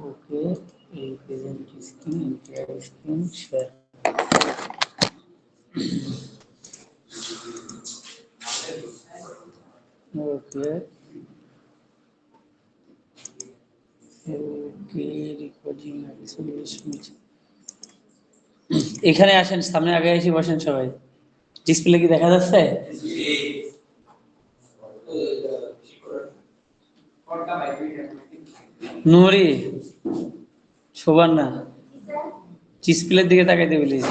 ওকে, এই present screen entire screen share. Okay okay, recording এখানে আসেন, সামনে আগে এসে বসেন সবাই। ডিসপ্লে কি দেখা যাচ্ছে? নুরি, শোভান না, ডিসপ্লের দিকে তাকাইতে প্লিজ।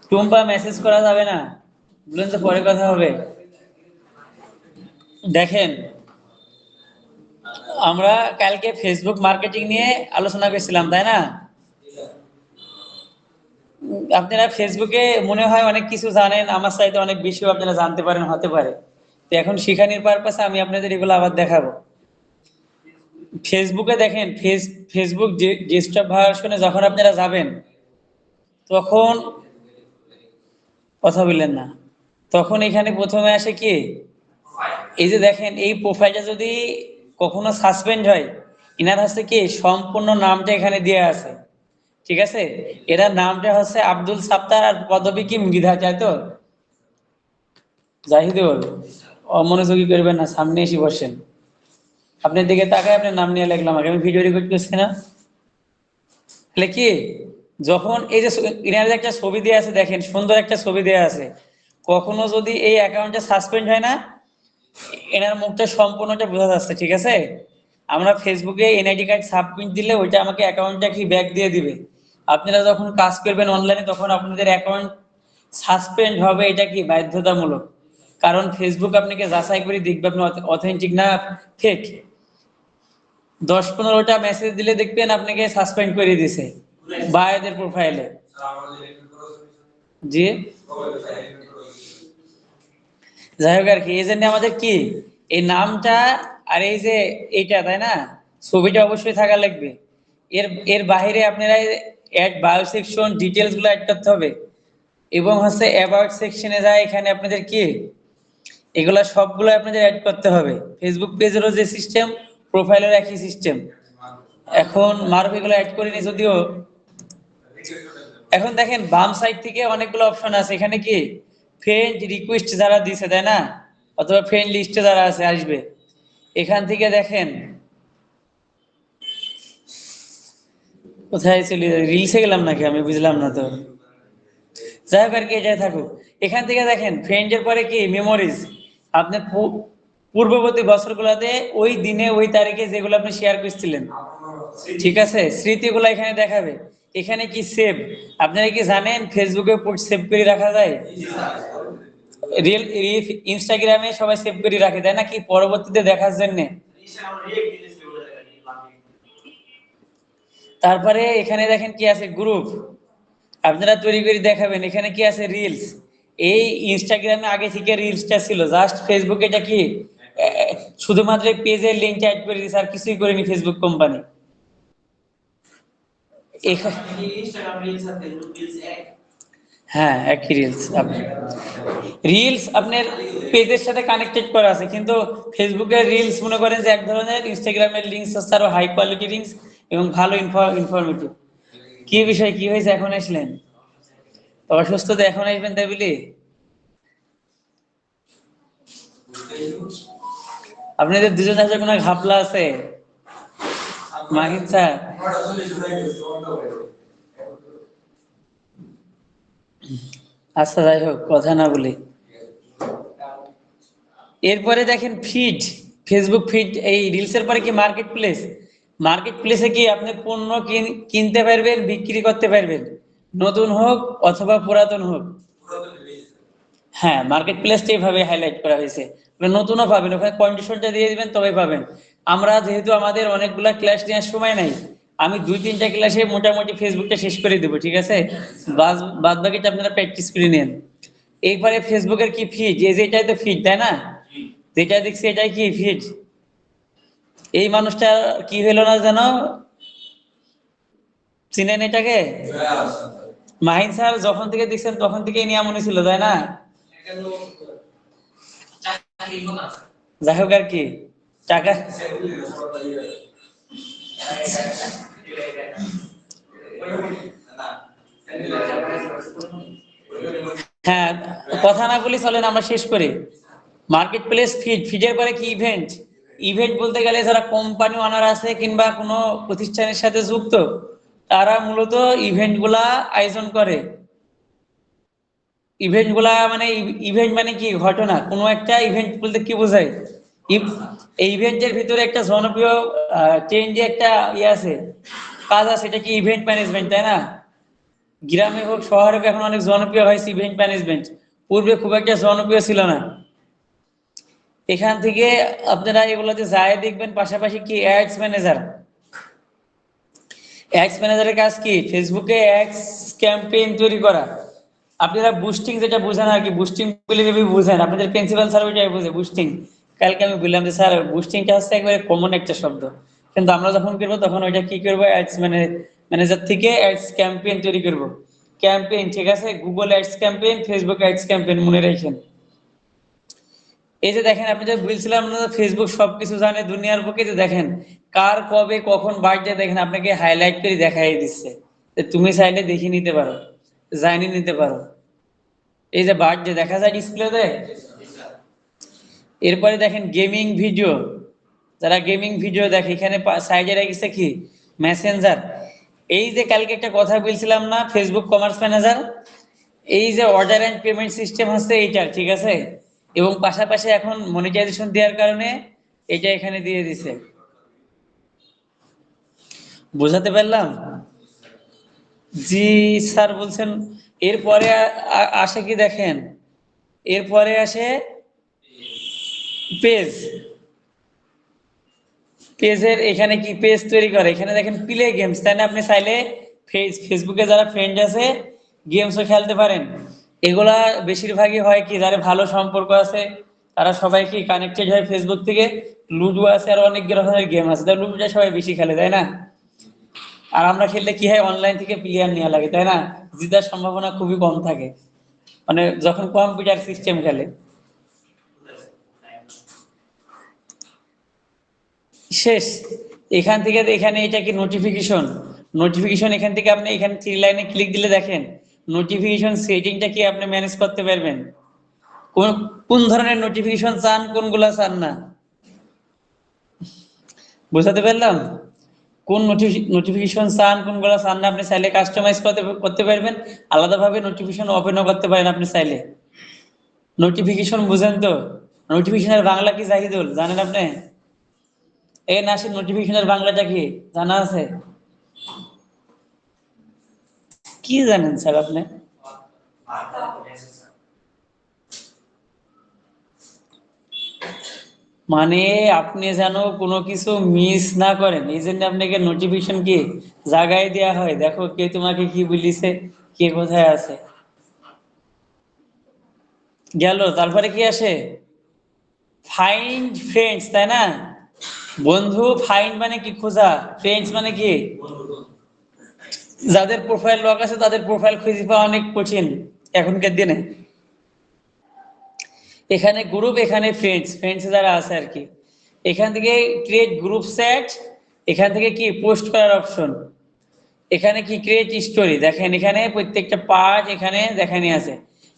টুম্পা, মেসেজ করা যাবে না, বললেন তো পরে কথা হবে। দেখেন, আমরা কালকে ফেসবুক মার্কেটিং নিয়ে আলোচনা করছিলাম, তাই না? আপনারা ফেসবুকে মনে হয় অনেক কিছু জানেন, আমার চাইতে অনেক বেশি আপনারা জানতে পারেন, হতে পারে। তো এখন শিখানোর পারপাসে আমি আপনাদের এগুলো আবার দেখাবো। ফেসবুকে দেখেন, ফেসবুক ডেস্কটপ ভার্সনে যখন আপনারা যাবেন, তখন কথা বললেন না, তখন এখানে প্রথমে আসে কি, এই যে দেখেন, এই প্রোফাইলটা যদি কখনো সাসপেন্ড হয়, এনার হচ্ছে কি সম্পূর্ণ নামটা এখানে দেওয়া আছে, ঠিক আছে? এরা নামটা হচ্ছে আব্দুল সাত্তার, আর পদবী কি মৃধা, তাই তো? জাহিদুল, অমনোযোগী করবেন না, সামনে এসে বসেন। আপনার দিকে তাকায় আপনার নাম নিয়ে লিখলাম, আগে আমি ভিডিও রেকর্ড করছি না? তাহলে কি, যখন এই যে ইনার একটা ছবি দেওয়া আছে, দেখেন সুন্দর একটা ছবি দেওয়া আছে, কখনো যদি এই অ্যাকাউন্টটা সাসপেন্ড হয় না, এনার মুখটা সম্পূর্ণটা বোঝা যাচ্ছে, ঠিক আছে? আমরা ফেসবুকে এনআইডি কার্ড সাবমিট দিলে ওইটা আমাকে অ্যাকাউন্টটা কি ব্যাক দিয়ে দিবে। আপনারা যখন কাজ করবেন অনলাইনে, তখন আপনাদের অ্যাকাউন্ট সাসপেন্ড হবে, এটা কি বাধ্যতামূলক। কারণ ফেসবুক আপনাকে যাচাই করে দেখবে আপনি অথেন্টিক না ফেক। 10-15টা মেসেজ দিলে দেখবেন আপনাকে সাসপেন্ড করে দিয়েছে ভাইদের প্রোফাইলে। জি, যাই হোক আর কি, এই জন্য আমাদের কি এই নামটা আর এই যে এইটা, তাই না, ছবিটা অবশ্যই থাকা লাগবে। এর এর বাইরে আপনারা অ্যাড বায়ো সেকশন ডিটেলস গুলো অ্যাড করতে হবে, এবং হচ্ছে অ্যাবাউট সেকশনে যায়, এখানে আপনাদের কি এগুলা সবগুলো আপনাদের অ্যাড করতে হবে। ফেসবুক পেজেরও যে সিস্টেম, প্রোফাইলের একই সিস্টেম। এখন মারুফ এগুলো অ্যাড করিনি যদিও। এখন দেখেন বাম সাইড থেকে অনেকগুলো অপশন আছে, এখানে কি ফ্রেন্ড রিকোয়েস্ট যারা দিছে, তাই না, অথবা ফ্রেন্ড লিস্টে যারা আছে আসবে, এখান থেকে দেখেন কোথায় চলে রিলসে গেলাম নাকি আমি বুঝলাম না তো। যাই হোক আর কি, এটাই থাকুক। এখান থেকে দেখেন ফ্রেন্ডের পরে কি মেমোরিজ, আপনার পূর্ববর্তী বছরগুলোতে ওই দিনে ওই তারিখে যেগুলো আপনি শেয়ার করছিলেন, ঠিক আছে, স্মৃতিগুলো এখানে দেখাবে। এখানে কি সেভ, আপনারা কি জানেন ফেসবুকে সেভ করে রাখা যায়? রিয়েল ইনস্টাগ্রামে সবাই সেভ করে রাখে, তাই না, কি পরবর্তীতে দেখার জন্য। তারপরে এখানে দেখেন কি আছে, গ্রুপ, আপনারা তৈরি করে দেখাবেন। এখানে কি আছে, রিলস। এই ইনস্টাগ্রামে আগে থেকে রিলসটা ছিল, জাস্ট ফেসবুকে এটা কি শুধুমাত্র পেজের লিংকটা অ্যাড করে দিয়েছে, আর কিছুই করেনি ফেসবুক কোম্পানি। হ্যাঁ, একই রিলস। রিলস আপনার পেজের সাথে কানেক্টেড করা আছে, কিন্তু ফেসবুকের রিলস মনে করেন যে এক ধরনের, ইনস্টাগ্রামের লিঙ্কস হচ্ছে আরো হাই কোয়ালিটি লিঙ্কস এবং ভালো ইনফরমেটিভ। কি বিষয়, কি হয়েছে, এখন আসলেন? অসুস্থ তো এখন আসবেন তাই বলি? আপনাদের দুজন আছে কোনো ঘাপলা আছে? মাহিন স্যার, আচ্ছা যাই হোক, কথা না বলি। এরপরে দেখেন ফিড, ফেসবুক ফিড। এই রিলসের পরে কি মার্কেট প্লেস, মার্কেট প্লেসে কি আপনি পণ্য কিনতে পারবেন, বিক্রি করতে পারবেন, নতুন হোক অথবা পুরাতন হোক। হ্যাঁ, মার্কেট প্লেসটা এইভাবে হাইলাইট করা হয়েছে। নতুনও পাবেন, ওখানে কন্ডিশনটা দিয়ে দিবেন তবে পাবেন। আমরা যেহেতু আমাদের অনেকগুলা ক্লাস নেওয়ার সময় নাই, আমি 2-3টা ক্লাসে মোটামুটি ফেসবুকটা শেষ করে দেবো, ঠিক আছে? বাদ বাকিটা আপনারা প্র্যাকটিস করে নেন। এইবারে ফেসবুকের কি ফিড, এই যে এটাই তো ফিড, তাই না? যেটা দেখছি এটাই কি ফিড। এই মানুষটা কি হলো না জানো, চিনেন এটাকে? মাহিন স্যার যখন থেকে দেখছেন তখন থেকে নিয়ে মনে ছিল, তাই না? যাই হোক আর কি টাকা হ্যাঁ, কথা না বলি চলেন আমরা শেষ করি। মার্কেট প্লেস ফিডের পরে কি ইভেন্ট। ইভেন্ট বলতে গেলে যারা কোম্পানি ওনার আছে কিংবা কোনো প্রতিষ্ঠানের সাথে যুক্ত, তারা মূলত ইভেন্ট গুলা আয়োজন করে। ইভেন্ট গুলা মানে ইভেন্ট মানে কি ঘটনা, কোনো একটা ইভেন্ট বলতে কি বোঝায়, এই ইভেন্টের ভিতরে একটা জনপ্রিয় ট্রেন্ডে একটা ইয়ে আছে, কাজ আছে, সেটা কি ইভেন্ট ম্যানেজমেন্ট, তাই না? গ্রামে হোক শহরে হোক এখন অনেক জনপ্রিয় হয়েছে ইভেন্ট ম্যানেজমেন্ট, পূর্বে খুব একটা জনপ্রিয় ছিল না। এখান থেকে আপনারা এগুলোতে যায় দেখবেন। পাশাপাশি কি অ্যাডস ম্যানেজার, অ্যাডস ম্যানেজারের কাজ কি ফেসবুকে অ্যাডস ক্যাম্পেইন তৈরি করা। আপনারা বুস্টিং যেটা বুঝেন আর কি, বুস্টিং বলে ভেবে বুঝেন, আপনাদের প্রিন্সিপাল স্যার ওইটাই বুঝে বুস্টিং। কালকে আমি বললাম যে স্যার বুস্টিংটা হচ্ছে একবারে কমন একটা শব্দ, কিন্তু আমরা যখন করবো তখন ওইটা কি করবো, অ্যাডস ম্যানেজার থেকে অ্যাডস ক্যাম্পেইন তৈরি করব। ক্যাম্পেইন ঠিক আছে, Google ads campaign, Facebook ads campaign মনে রাখেন। এই যে দেখেন, আপনি যে বলছিলাম না ফেসবুক সবকিছু জানে দুনিয়ার বুকে, যে দেখেন কার কবে কখন বার্থডে দেখেন আপনাকে হাইলাইট করে দেখাই দিচ্ছে, তুমি চাইলে দেখে নিতে পারো, জানি নিতে পারো। এই যে বার্থডে দেখা যায় ডিসপ্লেতে। এরপরে দেখেন গেমিং ভিডিও, যারা গেমিং ভিডিও দেখে এখানে সাইডে রেখেছে কি মেসেঞ্জার। এই যে কালকে একটা কথা বলছিলাম না ফেসবুক কমার্স ম্যানেজার, এই যে অর্ডার এন্ড পেমেন্ট সিস্টেম হচ্ছে এইটা, ঠিক আছে। এবং পাশাপাশি এখন মনিটাইজেশন দেওয়ার কারণে এটা এখানে দিয়ে দিছে। বুঝাতে পারলাম? জি স্যার বলছেন। এরপরে আসে কি দেখেন, এরপরে আসে পেজ। পেজের এখানে কি পেজ তৈরি করে, এখানে দেখেন প্লে গেমস, তাই না? আপনি চাইলে ফেসবুকে যারা ফ্রেন্ড আছে গেমসও খেলতে পারেন। এগুলা বেশিরভাগই হয় কি, যারা ভালো সম্পর্ক আছে তারা সবাই কি কানেক্টেড হয় ফেসবুক থেকে। লুডো আছে আর অনেক ধরনের গেম আছে, লুডোটা সবাই বেশি খেলে, তাই না? আর আমরা খেললে কি হয়, অনলাইন থেকে প্লেয়ার নেওয়া লাগে, তাই না? জিতার সম্ভাবনা খুবই কম থাকে, মানে যখন কম্পিউটার সিস্টেম খেলে। শেষ। এখান থেকে এখানে এটা কি নোটিফিকেশন, নোটিফিকেশন এখান থেকে আপনি এখানে থ্রি লাইনে ক্লিক দিলে দেখেন নোটিফিকেশন সেটিংটা কি আপনি ম্যানেজ করতে পারবেন, কোন কোন ধরনের নোটিফিকেশন চান, কোনগুলা চান না। বুঝাতে পারলাম? কোন নোটিফিকেশন চান, কোনগুলো চান না, আপনি চাইলে কাস্টমাইজ করতে পারবেন। আলাদাভাবে নোটিফিকেশন ওপেনও করতে পারেন আপনি চাইলে। নোটিফিকেশন বুঝেন তো? নোটিফিকেশনের বাংলা কি জাহিদুল, জানেন আপনি? এই নাসির, নোটিফিকেশনের বাংলাটা কি জানা আছে? কি জানেন স্যার আপনি? মানে আপনি যেন কোনো কিছু মিস না করেন, এই জন্য আপনাকে নোটিফিকেশন কি জাগায় দেওয়া হয়, দেখো কে তোমাকে কি বলিছে, কে কোথায় আছে। গেল, তারপরে কি আসে ফাইন্ড ফ্রেন্ডস, তাই না? বন্ধু, ফাইন্ড মানে কি খোঁজা, ফ্রেন্ডস মানে কি যাদের প্রোফাইল লক আছে তাদের প্রোফাইল খুঁজে পাওয়া অনেক কঠিন এখনকার দিনে। এখানে গ্রুপ, এখানে ফ্রেন্ডস, ফ্রেন্ডস যারা আছে আর কি। এখান থেকে ক্রিয়েট গ্রুপ চ্যাট, এখান থেকে কি পোস্ট করার অপশন, এখানে কি ক্রিয়েট স্টোরি, দেখেন এখানে প্রত্যেকটা পার্ট এখানে দেখানি আছে।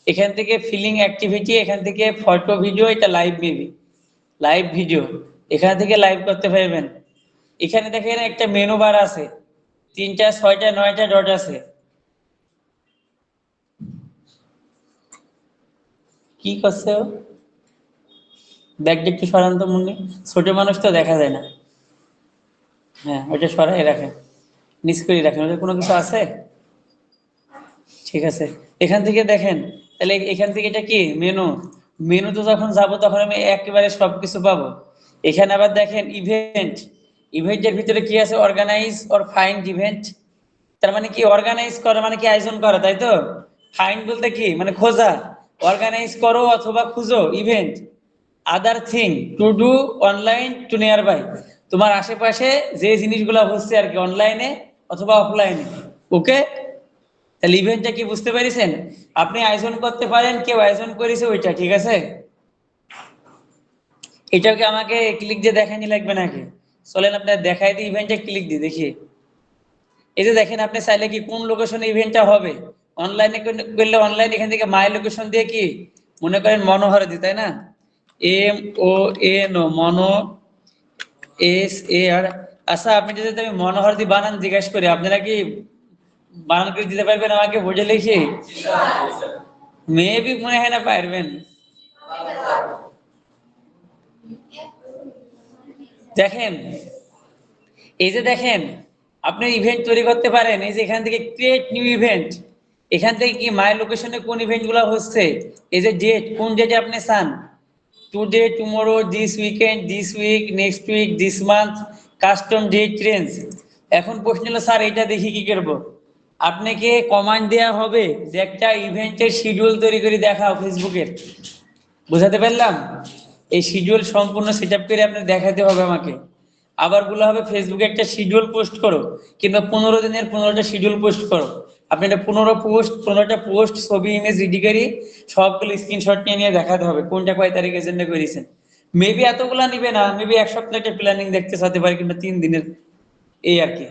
এখান থেকে ফিলিং অ্যাক্টিভিটি, এখান থেকে ফটো ভিডিও, এটা লাইভ মেবি লাইভ ভিডিও, এখান থেকে লাইভ করতে পারবেন। এখানে দেখেন একটা মেনু বার আছে, 3টা 6টা 9টা ডট আছে। কি করছে ও? ব্যাগটা একটু সরান তো মুন্নি, ছোট মানুষ তো দেখা যায় না। হ্যাঁ ওইটা সরাই রাখেন, নিচ করে রাখেন, ওটা কোনো কিছু আছে। ঠিক আছে, এখান থেকে দেখেন, তাহলে এখান থেকে এটা কি মেনু, মেনুতে যখন যাব তখন আমি একেবারে সবকিছু পাবো। এখানে আবার দেখেন ইভেন্ট, ইভেন্টের ভিতরে কি আছে, অর্গানাইজ অর ফাইন্ড ইভেন্ট। তার মানে কি অর্গানাইজ করা মানে কি আয়োজন করা, তাই তো? ফাইন্ড বলতে কি মানে খোঁজা, অর্গানাইজ করো অথবা খুঁজো event, other thing to do online to nearby, তোমার আশেপাশে যে জিনিসগুলো হচ্ছে আর কি অনলাইনে অথবা অফলাইনে। ওকে, তাহলে ইভেন্টটা কি বুঝতে পেরেছেন? আপনি আয়োজন করতে পারেন, কেউ আয়োজন করেছে ওইটা, ঠিক আছে। এটাকে আমাকে ক্লিক দিয়ে দেখানি লাগবে নাকি? চলেন আপনার দেখাই দিই, ইভেন্টে ক্লিক দিয়ে দেখি। এই যে দেখেন, আপনি চাইলে কি কোন লোকেশনে ইভেন্টটা হবে, অনলাইনে করলে অনলাইন, এখান থেকে মাই লোকেশন দিয়ে কি মনে করেন মনোহরদি, তাই না? MON মনো SAR। আচ্ছা, আপনি যদি আমি মনোহরদি বানান জিজ্ঞাসা করি, আপনারা কি বানান করে দিতে পারবেন আমাকে বুঝে লিখে? মেবি মনে হয় না পারবেন। দেখেন, এই যে দেখেন, আপনি ইভেন্ট তৈরি করতে পারেন। এই যে এখান থেকে ক্রিয়েট নিউ ইভেন্ট, এখান থেকে কি মাই লোকেশনে কোন ইভেন্ট গুলো হচ্ছে, এই যে ডেট, কোন ডেটে আপনি চান, today, tomorrow, this weekend, this week, next week, this month, custom date range. এখন প্রশ্ন হলো স্যার এটা দেখি কি করব? আপনাকে কমান্ড দেওয়া হবে যে একটা ইভেন্টের শিডিউল তৈরি করে দেখাও ফেসবুকের। বুঝাতে পারলাম? এই শিডিউল সম্পূর্ণ সেটআপ করে আপনার দেখাতে হবে আমাকে। আবার বলা হবে ফেসবুকে একটা শিডিউল পোস্ট করো, কিংবা 15 দিনের 15টা শিডিউল পোস্ট করো। আপনি এটা 15টা পোস্ট ছবি ইমেজ রেডি করে সবগুলো স্ক্রিনশট নিয়ে নিয়ে দেখাতে হবে কোনটা কয় তারিখে এজেন্ডা করেছেন। মেবি এতগুলা নিবে না, মেবি এক সপ্তাহ একটা প্ল্যানিং দেখতে চাতে পারে, কিংবা 3 দিনের, এই আর কি।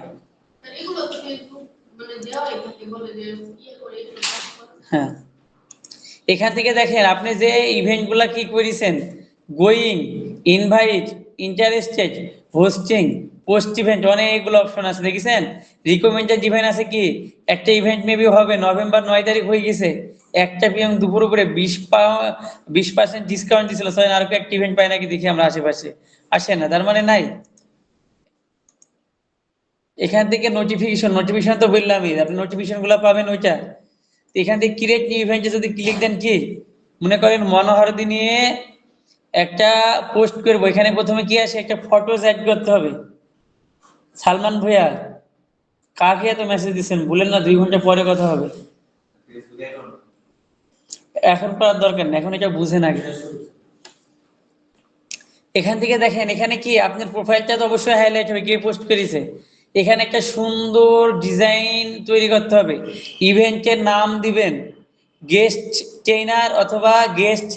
হ্যাঁ, এখান থেকে দেখেন আপনি যে ইভেন্ট গুলা কি করেছেন, going, invite, interested, hosting, post event, অনেকগুলো অপশন আছে দেখেছেন। রিকমেন্ডেড ইভেন্ট আছে কি, একটা ইভেন্ট মেবি হবে নভেম্বর 9 তারিখ হয়ে গেছে, 1টা PM দুপুর উপরে 20% ডিসকাউন্ট দিছিল, আর একটা ইভেন্ট পাই নাকি দেখি আমরা আশেপাশে, আসে না, তার মানে নাই। এখান থেকে নোটিফিকেশন তো বললামই, আপনি নোটিফিকেশন গুলো পাবেন ওইটা। এখান থেকে ক্রিয়েট নিউ ইভেন্টে যদি ক্লিক দেন, কি মনে করেন মনোহরদি নিয়ে একটা পোস্ট করবো, এখানে প্রথমে কি আসে, একটা ফটোজ অ্যাড করতে হবে। সালমান ভাইয়া, কাকে এত মেসেজ দিচ্ছেন বলেন না, 2 ঘন্টা পরে কথা হবে। এখন করার দরকার নেই, এখন এটা বুঝেন আগে। এখান থেকে দেখেন, এখানে কি আপনার প্রোফাইলটা তো অবশ্যই হাইলাইট হবে, কে পোস্ট করেছে। এখানে একটা সুন্দর ডিজাইন তৈরি করতে হবে, ইভেন্টের নাম দিবেন, গেস্ট ট্রেনার অথবা গেস্ট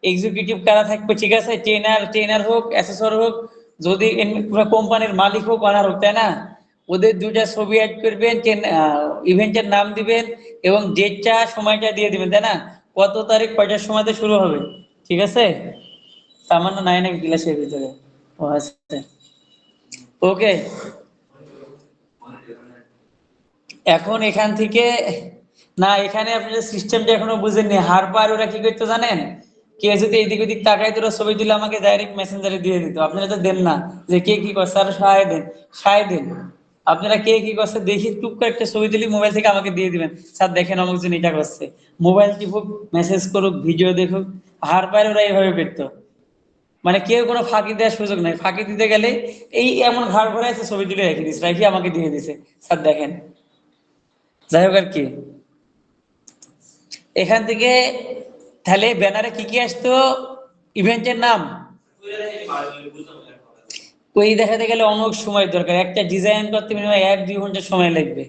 এক্সিকিউটিভ কারা থাকবে, ঠিক আছে, ট্রেনার হোক, অ্যাসেসর হোক, যদি কোম্পানির মালিক হোক, অনার হোক, তাই না, ওদের 2টা ছবি অ্যাড করবেন, ইভেন্টের নাম দিবেন এবং ডেটটা, সময়টা দিয়ে দিবেন, তাই না, কত তারিখ কয়টার সময়তে শুরু হবে, ঠিক আছে। সামান্য নাই নাকি গ্লাসের ভিতরে? ও আচ্ছা, ওকে। এখন এখান থেকে, না এখানে আপনার সিস্টেমটা এখনো বুঝেননি। হারবার ওরা কি করতে জানেন, কে যদি এইদিক ওদিক তাকাই তোরা ছবি দিলে আমাকে ডাইরেক্ট মেসেঞ্জারে দিয়ে দিত। আপনারা তো দেন না, যে কে কি করছে, আর সায় দেন। আপনারা কে কি করছে দেখি, টুক করে একটা ছবি দিলি মোবাইল থেকে আমাকে দিয়ে দিবেন, স্যার দেখেন অমুকজন এটা করছে। মোবাইল টিপুক, মেসেজ করুক, ভিডিও দেখুক। হারবার ওরা এইভাবে করতো, মানে কেউ কোনো ফাঁকি দেওয়ার সুযোগ নাই। ফাঁকি দিতে গেলে এই এমন ঘাড় ভরে আছে, ছবি তুলে রেখে দিচ্ছে, রেখে আমাকে দিয়ে দিছে, স্যার দেখেন। যাই হোক আর কি, এখান থেকে তাহলে ব্যানারে কি কি আসতো, ইভেন্টের নাম, ওই দেখাতে গেলে অনেক সময় দরকার, একটা ডিজাইন করতে মিনিমাম 1-2 ঘন্টা সময় লাগবে।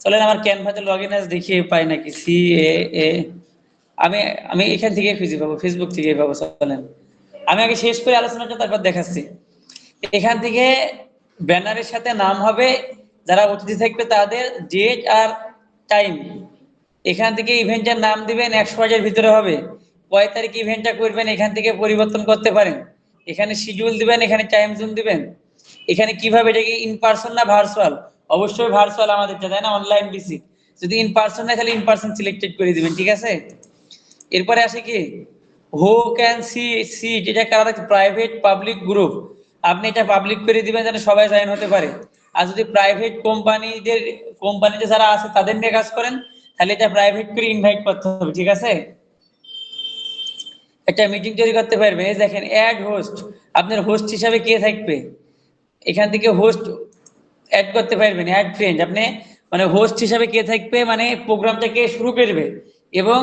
চলেন আমার ক্যানভাতে লগ ইন আছে, দেখিয়ে পাই নাকি, CAA। আমি আমি এখান থেকে খুঁজে পাবো, ফেসবুক থেকে পাবো, চলেন আমি আগে শেষ করে আলোচনাটা তারপর দেখাচ্ছি। এখান থেকে ব্যানারের সাথে নাম হবে, যারা অতিথি থাকবে তাদের ডেট আর টাইম। এখান থেকে ইভেন্টের নাম দিবেন, 100 হাজার ভিতরে হবে, কয় তারিখ ইভেন্টটা করবেন এখান থেকে পরিবর্তন করতে পারেন। এখানে শিডিউল দিবেন, এখানে টাইম জোন দিবেন। এখানে কিভাবে, এটা কি ইন পার্সন না ভার্চুয়াল, অবশ্যই ভার্চুয়াল আমাদের, তাই না, অনলাইন বেসিক। যদি ইন পার্সন না, তাহলে ইন পার্সন সিলেক্টেড করে দিবেন, ঠিক আছে। এরপরে আসে কি, হু ক্যান সি, যেটা কারা প্রাইভেট পাবলিক গ্রুপ, আপনি এটা পাবলিক করে দিবেন যেন সবাই জয়েন হতে পারে। আর যদি প্রাইভেট কোম্পানিতে যারা আছে তাদের নিয়ে কাজ করেন, তাহলে এটা প্রাইভেট করে ইনভাইট করতে হবে, ঠিক আছে। একটা মিটিং তৈরি করতে পারবেন, এই দেখেন অ্যাড হোস্ট, আপনার হোস্ট হিসাবে কে থাকবে, এখান থেকে হোস্ট অ্যাড করতে পারবেন, অ্যাড ফ্রেন্ড। আপনি মানে হোস্ট হিসাবে কে থাকবে, মানে প্রোগ্রামটা কে শুরু করবে, এবং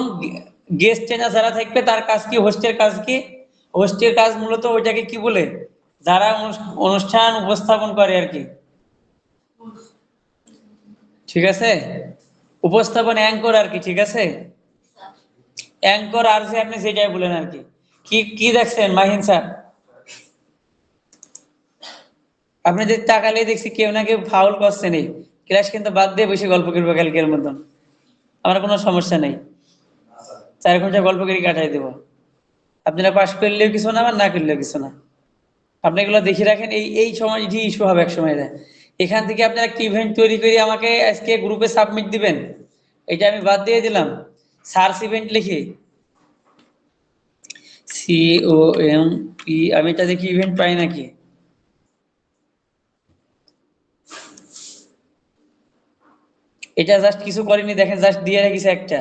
গেস্ট ট্রেনার যারা থাকবে তার কাজ কি, হোস্টের কাজ কি। হোস্টের কাজ মূলত ওইটাকে কি বলে, যারা অনুষ্ঠান উপস্থাপন করে আর কি, ঠিক আছে, উপস্থাপন অ্যাঙ্কর আর কি, ঠিক আছে। অ্যাঙ্কর আর যে আপনি যেটাই বলেন আর কি। কি কি দেখছেন মাহিন স্যার? আপনি যে তাকালেই দেখছি কেউ না কেউ ফাউল করছে নেই, ক্লাস কিন্তু বাদ দিয়ে বসে গল্প করবো কালকের মতন, আমার কোনো সমস্যা নেই, 4 ঘন্টা গল্প করে কাটাই দেবো। আপনারা পাশ করলেও কিছু না, আমার না করলেও কিছু না। আপনি এগুলো দেখে রাখেন, এই এই সময় এটি ইস্যু হবে এক সময়। এখান থেকে আপনারা কি ইভেন্ট তৈরি করে আমাকে আজকে গ্রুপে সাবমিট দিবেন, এটা আমি বাদ দিয়ে দিলাম। সার্চ ইভেন্ট লিখে COMP, আমি এটা দেখি ইভেন্ট পাই নাকি। এটা জাস্ট কিছু করিনি, দেখেন জাস্ট দিয়ে রেখেছে একটা,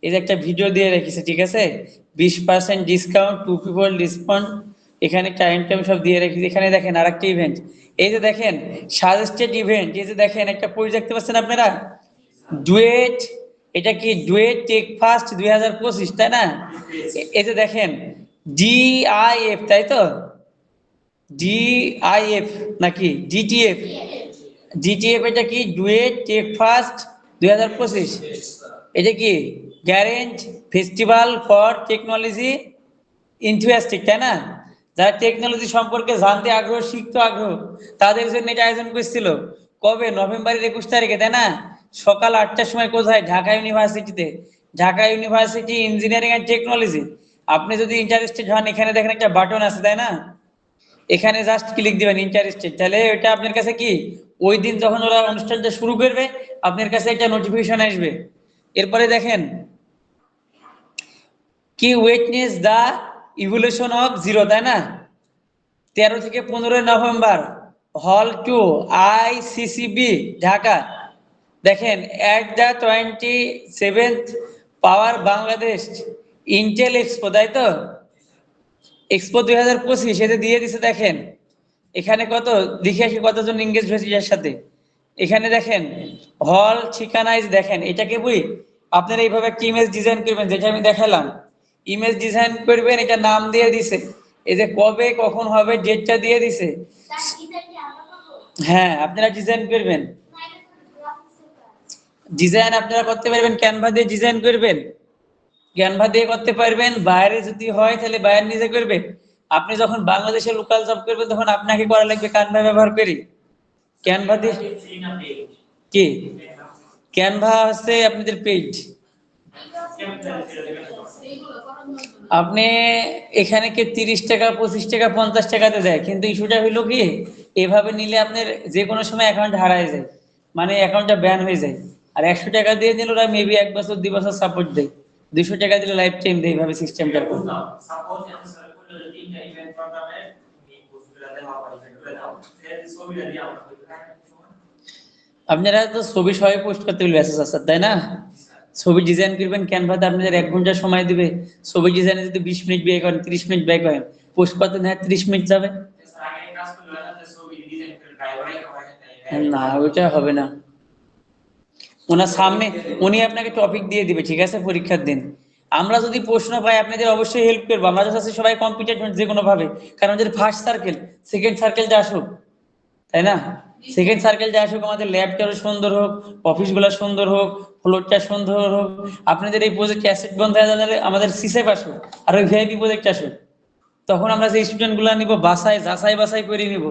এই যে একটা ভিডিও দিয়ে রেখেছে, ঠিক আছে, 20% ডিসকাউন্ট, 2 পিপল ডিসকাউন্ট, এখানে টাইম টাইম সব দিয়ে রেখেছে। এখানে দেখেন আরেকটা ইভেন্ট, এই যে দেখেন সাজেস্টেড ইভেন্ট, এই যে দেখেন একটা পেজ দেখতে পাচ্ছেন আপনারা, ডুয়েট, এটা কি ডুয়েট টেক ফাস্ট 2025, তাই না? এই যে দেখেন DIF, তাই তো, DIF নাকি GTF, GTF এটা কি ডুয়েট টেক ফাস্ট 2025, এটা কি গ্যারেন্ট ফেস্টিভ্যাল ফর টেকনোলজি ইনথুয়াস্টিক, তাই না? যারা টেকনোলজি সম্পর্কে জানতে আগ্রহ, শিখতে আগ্রহ, তাদের জন্য এটা আয়োজন করছিল। কবে? নভেম্বরের 21 তারিখে, তাই না? সকাল 8টার সময়। কোথায়? ঢাকা ইউনিভার্সিটিতে, Dhaka university engineering and technology. আপনি যদি ইন্টারেস্টেড হন, এখানে দেখেন একটা বাটন আছে, তাই না? এখানে জাস্ট ক্লিক দিবেন ইন্টারেস্টেড, তাহলে এটা আপনার কাছে কি ওই দিন যখন ওরা অনুষ্ঠানটা শুরু করবে আপনার কাছে একটা নোটিফিকেশন আসবে। এরপরে দেখেন কি witness the evolution of zero, তাই না? 13 থেকে 15 নভেম্বর, হল 2, ICCB ঢাকা। দেখেন at the 27th power Bangladesh Intel expo, তাই তো, এক্সপো 2025 এতে দিয়ে দিছে। দেখেন এখানে কত, দেখে আসি কতজন এঙ্গেজ হয়েছে এর সাথে। এখানে দেখেন হল ঠিকানা, দেখেন এটাকে বই আপনারা এইভাবে একটা ইমেজ ডিজাইন করবেন, যেটা আমি দেখালাম, ইমেজ ডিজাইন করবেন, এটা নাম দিয়ে দিছে, এই যে কবে কখন হবে ডেটটা দিয়ে দিছে। হ্যাঁ আপনারা ডিজাইন করবেন, ডিজাইন আপনারা করতে পারবেন, ক্যানভা দিয়ে ডিজাইন করবেন, ক্যানভা দিয়ে করতে পারবেন। বাইরে যদি হয় তাহলে বাইরে নিজে করবে। আপনি যখন বাংলাদেশে লোকাল জব করবেন তখন আপনাকে করা লাগবে ক্যানভা ব্যবহার করি। ক্যানভা দিয়ে কি, ক্যানভা হচ্ছে আপনাদের পেজ। আপনি এখানে কে 30 টাকা, 25 টাকা, 50 টাকাতে দেয়, কিন্তু ইস্যুটা হইলো কি, এভাবে নিলে আপনার যে কোনো সময় অ্যাকাউন্ট হারায় যায়, মানে অ্যাকাউন্টটা ব্যান হয়ে যায়। আর 100 টাকা দিয়ে নিলে ওরা মেবি 1 বছর 2 বছর সাপোর্ট দেয়, 200 টাকা দিলে লাইফ টাইম দেয়, এইভাবে সিস্টেমটা করে। আপনারা তো ছবি সবাই পোস্ট করতে বলবে আছে, তাই না? ছবি ডিজাইন করবেন ক্যানভাতে, আপনাদের 1 ঘন্টা সময় দিবে। ছবি ডিজাইনে যদি 20 মিনিট ব্যয় করেন, 30 মিনিট ব্যয় করেন, পোস্ট করতে না 30 মিনিট যাবে না, ওইটা হবে না। ওনার সামনে উনি আপনাকে টপিক দিয়ে দিবে, ঠিক আছে, পরীক্ষার দিন। আমরা যদি প্রশ্ন পাই আপনাদের অবশ্যই হেল্প করবো, আমরা চাচ্ছি সবাই কম্পিটেন্ট যে কোনো ভাবে, কারণ আমাদের ফার্স্ট সার্কেল, সেকেন্ড সার্কেলটা আসুক, তাই না? সেকেন্ড সার্কেলটা আসুক, আমাদের ল্যাবটা সুন্দর হোক, অফিস গুলা সুন্দর হোক, ফ্লোরটা সুন্দর হোক, আপনাদের এই প্রজেক্ট অ্যাসেট বন্ধ হয়ে যাবে, আমাদের সিসেপ আসুক, আর ওই ভিআইপি প্রজেক্ট আসুক, তখন আমরা যে স্টুডেন্ট গুলা নিব যাচাই বাছাই করে নিব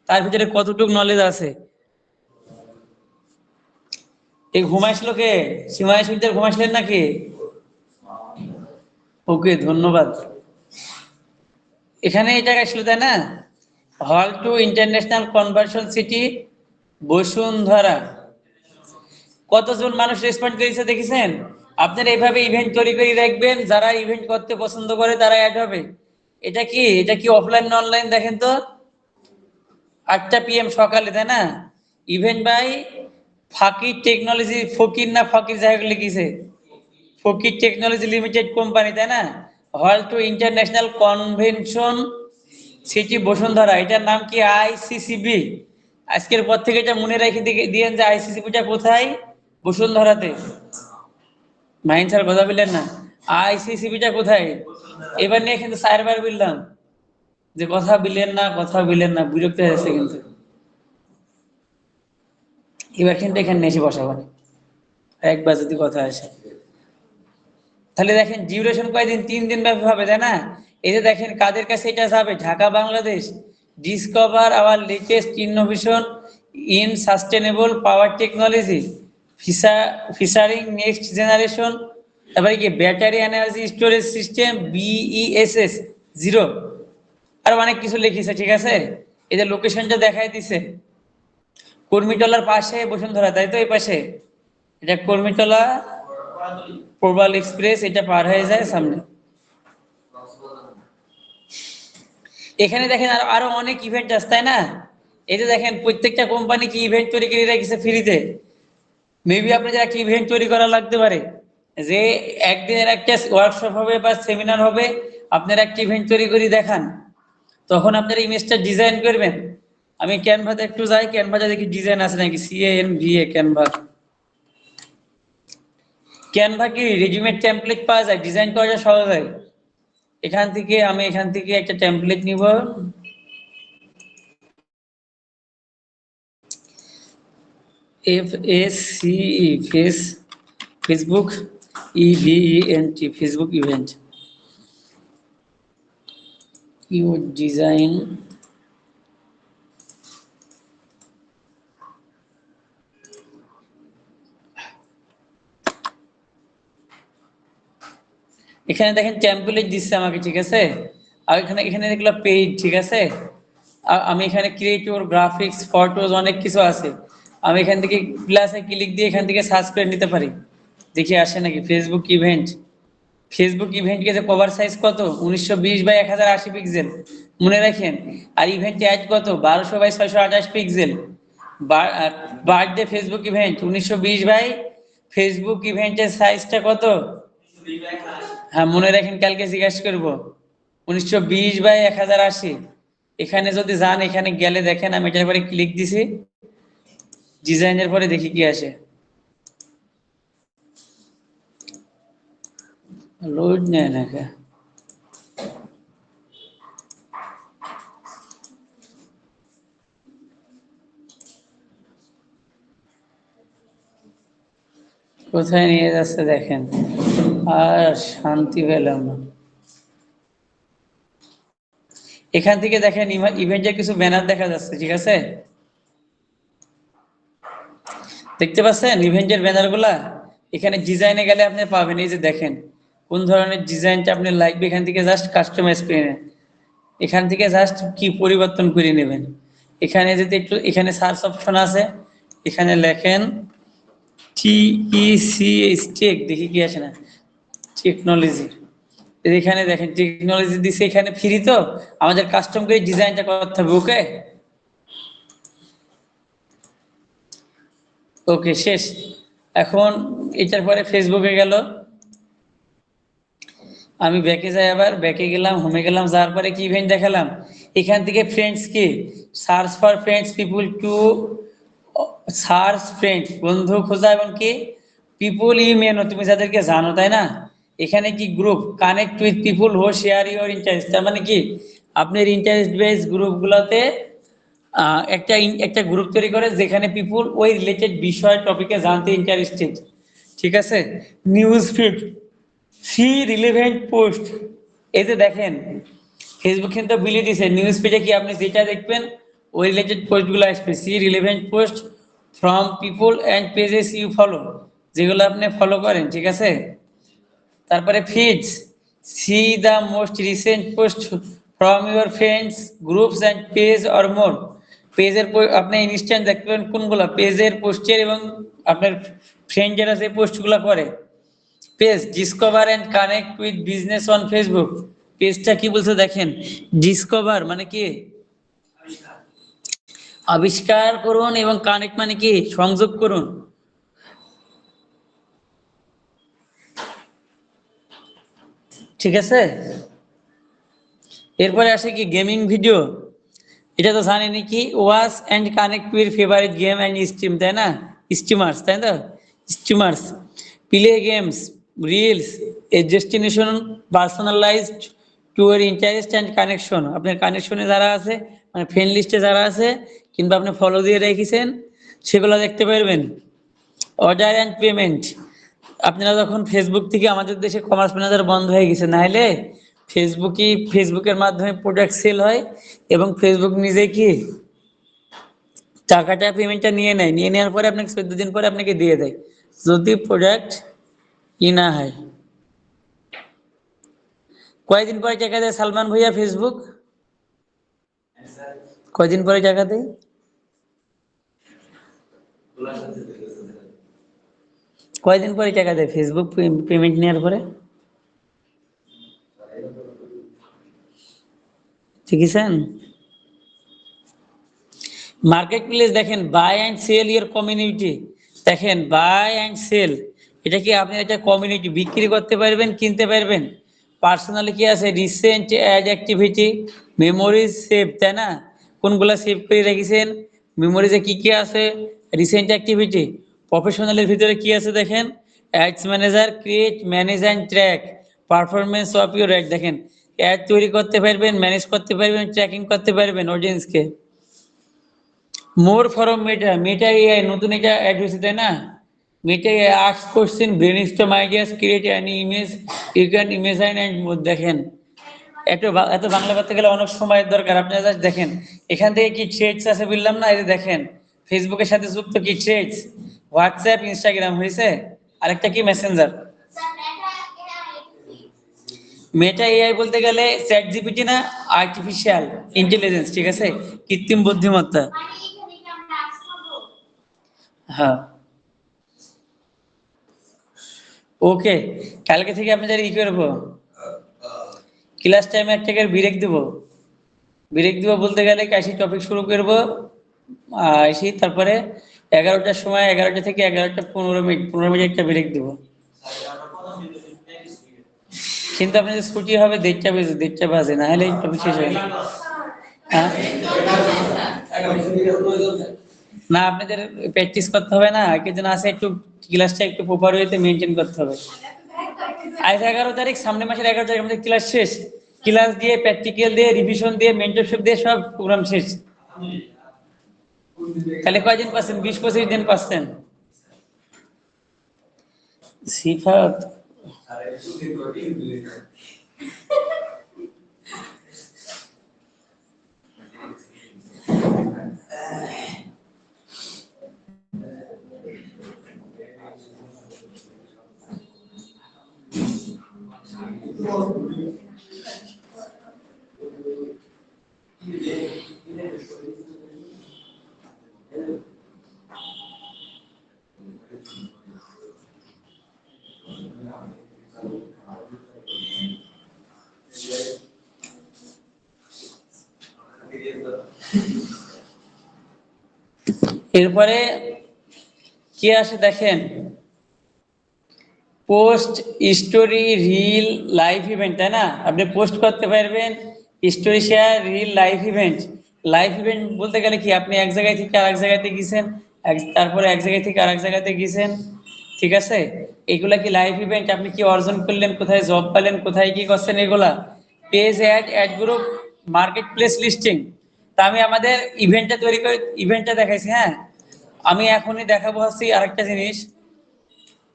তার ভিতরে কতটুকু নলেজ আছে। এই ঘুমাইছিল কে? সীমায় সুইটার ঘুমাইছিলেন নাকি? ওকে, ধন্যবাদ। এখানে এটা আসছিল, তাই না? হল 2 ইন্টারন্যাশনাল কনভার্সন সিটি বসুন্ধরা। কতজন মানুষ রেসপন্ড করেছে দেখেছেন? আপনারা এইভাবে ইভেন্ট তৈরি করে রাখবেন, যারা ইভেন্ট করতে পছন্দ করে তারা অ্যাড হবে। এটা কি অফলাইন না অনলাইন দেখেন তো, 8টা PM সকালে, তাই না? ইভেন্ট বাই ফাকির টেকনোলজি, ফকির না ফকির যাই হোক লিখেছে, ফকির টেকনোলজি লিমিটেড কোম্পানি, তাই না? হল 2 ইন্টারন্যাশনাল কনভেনশন সিটি বসুন্ধরা, এটার নাম কি ICCB। আজকের পর থেকে এটা মনে রেখে দিয়েন যে ICCB-টা কোথায়, বসুন্ধরাতে। মাইন স্যার কথা বললেন না, ICCB-টা কোথায়? এবার নিয়ে কিন্তু 4 বার বললাম যে কথা বিলেন না, কথা বিলেন না, বিরক্ত হয়েছে কিন্তু। এবার কিন্তু এখানে এসে বসাবেন, একবার যদি কথা আসে। তাহলে দেখেন ডিউরেশন কয়দিন, 3 দিন ব্যাপী হবে, তাই না? এই যে দেখেন কাদের কাছে এটা যাবে, Dhaka Bangladesh discover hour latest innovation in sustainable power technology, featuring next generation, তারপরে কি battery energy storage system BESS 0, আর অনেক কিছু লিখেছে। ঠিক আছে, এই যে লোকেশনটা দেখাই দিছে কর্মীটলার পাশে বসুন্ধরা, তাই তো? এই পাশে এটা কর্মীটলা প্রবাল এক্সপ্রেস, এটা পার হয়ে যায় সামনে। এখানে দেখেন আরো অনেক ইভেন্ট আছে, তাই না? এই যে দেখেন প্রত্যেকটা কোম্পানি কি ইভেন্ট তৈরি করে রেখেছে ফ্রিতে। মেবি আপনাদের একটা ইভেন্ট তৈরি করা লাগতে পারে, যে একদিনের একটা ওয়ার্কশপ হবে বা সেমিনার হবে, আপনারা একটা ইভেন্ট তৈরি করে দেখান, তখন আপনারা ইমেজটা ডিজাইন করবেন। আমি ক্যানভাতে একটু যাই, ক্যানভাতে দেখি ডিজাইন আছে নাকি। CANVA Canva. ক্যানভা কি রেডিমেড টেমপ্লেট পাওয়া যায়, ডিজাইন করা যায় সহজে। আমি এখান থেকে একটা টেমপ্লেট নিব। FACE Facebook EVENT Facebook event cute design. এখানে দেখেন টেমপ্লেট দিচ্ছে আমাকে, ঠিক আছে। আর এখানে দেখলাম পেজ, ঠিক আছে। আমি এখানে ক্রিয়েটিভ গ্রাফিক্স ফটোজ অনেক কিছু আছে। আমি এখান থেকে প্লাসে ক্লিক দিয়ে এখান থেকে সার্চ করে নিতে পারি, দেখি আসে নাকি। ফেসবুক ইভেন্ট যে কভার সাইজ কত, 1920x1080 পিক্সেল, মনে রাখেন। আর ইভেন্ট অ্যাড কত, 1200x628 pixel. Birthday Facebook event 1920 Facebook ইভেন্টের সাইজটা কত, হ্যাঁ মনে রাখেন, কালকে জিজ্ঞাসা করবো। 1920x1080। এখানে যদি যান, এখানে গেলে দেখেন আমি এটার পরে ক্লিক দিছি, ডিজাইনের পরে দেখি কি আসে। লোড নেয় না কে? কোথায় নিয়ে যাচ্ছে দেখেন, আর শান্তি পেলাম না। এখান থেকে দেখেন ইভেন্টের কিছু ব্যানার দেখা যাচ্ছে, ঠিক আছে, দেখতে পাচ্ছেন ইভেন্টের ব্যানার গুলা। এখানে ডিজাইনে গেলে আপনি পাবেন, এই যে দেখেন কোন ধরনের ডিজাইনটা আপনি লাগবে, এখান থেকে জাস্ট কাস্টমাইজ করে নেন। এখান থেকে জাস্ট কি পরিবর্তন করে নেবেন। এখানে যদি একটু, এখানে সার্চ অপশন আছে, এখানে লেখেন TEC দেখি কি আসে না, টেকনোলজি। এখানে দেখেন টেকনোলজি দিছে, এখানে ফ্রি, তো আমাদের কাস্টম করে ডিজাইনটা করতে হবে। ওকে ওকে শেষ। এখন এটার পরে ফেসবুকে গেল, আমি ব্যাকে যাই, আবার ব্যাকে গেলাম, হোমে গেলাম, যাওয়ার পরে কি ইভেন্ট দেখালাম। এখান থেকে ফ্রেন্ডস কি search for friends people to search friends, বন্ধু খোঁজা, এবং কি পিপুল ইউ মেনো, তুমি যাদেরকে জানো, তাই না। এখানে কি group connect with people who share your interest, তার মানে কি আপনার ইন্টারেস্ট বেস গ্রুপগুলোতে একটা গ্রুপ তৈরি করে, যেখানে পিপুল ওই রিলেটেড বিষয় টপিকে জানতে ইন্টারেস্টেড। ঠিক আছে, news feed see relevant post, এই যে দেখেন ফেসবুক কিন্তু বিলে দিছে, নিউজ পেজে কি আপনি যেটা দেখবেন ওই রিলেটেড পোস্টগুলো আসবে। See relevant post from people and pages you follow, যেগুলো আপনি ফলো করেন, ঠিক আছে। তারপরে feeds, see the most recent post from your friends groups and page or more, পেজের আপনি ইনস্ট্যান্ট দেখবেন কোনগুলো পেজের পোস্টের এবং আপনার ফ্রেন্ড যারা যে পোস্টগুলো করে। Page discover and connect with business on Facebook, পেজটা কি বলছে দেখেন, ডিসকভার মানে কি আবিষ্কার করুন, এবং কানেক্ট মানে কি সংযোগ করুন। ঠিক আছে, এরপরে আসে কি গেমিং ভিডিও, এটা তো জানেনি কি watch and connect with favourite game and stream, তাই না, স্ট্রিমার্স, তাই না, streamers play games reels a destination personalised to এর ইন্টারেস্ট এন্ড কানেকশন, আপনার কানেকশনে যারা আছে মানে ফ্রেন্ড লিস্টে যারা আছে কিংবা আপনি ফলো দিয়ে রেখেছেন সেগুলো দেখতে পারবেন। অর্ডার অ্যান্ড পেমেন্ট, আপনারা যখন ফেসবুক থেকে, আমাদের দেশে কমার্স ম্যানেজার বন্ধ হয়ে গেছে, না হলে ফেসবুকের মাধ্যমে প্রোডাক্ট সেল হয় এবং ফেসবুক নিজে কি টাকাটা পেমেন্টটা নিয়ে নেয়, নিয়ে নেওয়ার পরে আপনাকে 14 দিন পরে আপনাকে দিয়ে দেয় যদি প্রোডাক্ট কিনা হয়। কয়দিন পরে টাকা দেয় সালমান ভাইয়া ফেসবুক? কয়দিন পরে টাকা দেয়? কয়দিন পরে টাকা দেয় ফেসবুক পেমেন্ট নেওয়ার পরে? শিখেছেন? মার্কেট প্লেস দেখেন, buy and sell your community. দেখেন বাই অ্যান্ড সেল, এটা কি আপনি একটা কমিউনিটি, বিক্রি করতে পারবেন কিনতে পারবেন। পার্সোনালি কি আছে, recent ad activity, memories save, তাই না? কোনগুলা সেভ করে রেখেছেন, মেমোরিজে কি কি আছে, রিসেন্ট অ্যাক্টিভিটি। প্রফেশনালের ভিতরে কি আছে দেখেন, ads manager, create, manage and track performance of your add. দেখেন অ্যাড তৈরি করতে পারবেন, ম্যানেজ করতে পারবেন, ট্র্যাকিং করতে পারবেন অডিয়েন্সকে। মোর ফরম মেটা এআই নতুন এটা অ্যাড হয়েছে, তাই না? Meta AI ask question, brainstorm ideas, create any image, you can imagine and more. দেখেন এত বাংলা করতে গেলে অনেক সময়ের দরকার। আপনারা জাস্ট দেখেন এখান থেকে কি ট্রেডস আছে বললাম না, এই যে দেখেন ফেসবুকের সাথে যুক্ত কি ট্রেডস, হোয়াটসঅ্যাপ, ইনস্টাগ্রাম হয়েছে, আরেকটা কি মেসেঞ্জার। মেটা এআই বলতে গেলে চ্যাট জিপিটি না, আর্টিফিশিয়াল ইন্টেলিজেন্স, ঠিক আছে, কৃত্রিম বুদ্ধিমত্তা। হ্যাঁ, ওকে। কালকে থেকে আপনাদের ই করবো, ক্লাস টাইমে একটা ব্রেক দেবো। ব্রেক দিব বলতে গেলে কাশি টপিক শুরু করবো এসে, তারপরে 11টার সময়, 11টা থেকে 11টা 15 মিনিট, 15 মিনিট একটা ব্রেক দেবো। কিন্তু আপনাদের ছুটি হবে 1:30 বাজে, না হলে টপিক শেষ হবে না। হ্যাঁ, না আপনাদের প্র্যাকটিস করতে হবে না, এর জন্য আছে একটু ক্লাসটা একটু প্রপার ওয়েতে মেনটেন করতে হবে। আজ 11 তারিখ, সামনের মাসের 11 তারিখ আমাদের ক্লাস শেষ। ক্লাস দিয়ে, প্র্যাকটিক্যাল দিয়ে, রিভিশন দিয়ে, মেন্টরশিপ দিয়ে সব প্রোগ্রাম শেষ। তাহলে কয়দিন পাচ্ছেন? 20-25 দিন পাচ্ছেন। সিফাত, এরপরে কি আসে দেখেন, post, story, reel, live event, তাই না? আপনি পোস্ট করতে পারবেন, story share, reel, live event. Live event বলতে গেলে কি, আপনি এক জায়গায় থেকে আরেক জায়গাতে গেছেন, তারপরে এক জায়গায় থেকে আরেক জায়গাতে গেছেন, ঠিক আছে, এগুলা কি লাইভ ইভেন্ট। আপনি কি অর্জন করলেন, কোথায় জব পেলেন, কোথায় কি করছেন, এগুলা। Page ad, ad group, marketplace, listing. তা আমি আমাদের ইভেন্টটা তৈরি করে ইভেন্টটা দেখাইছি। হ্যাঁ, আমি এখনই দেখাবো হচ্ছে আরেকটা জিনিস,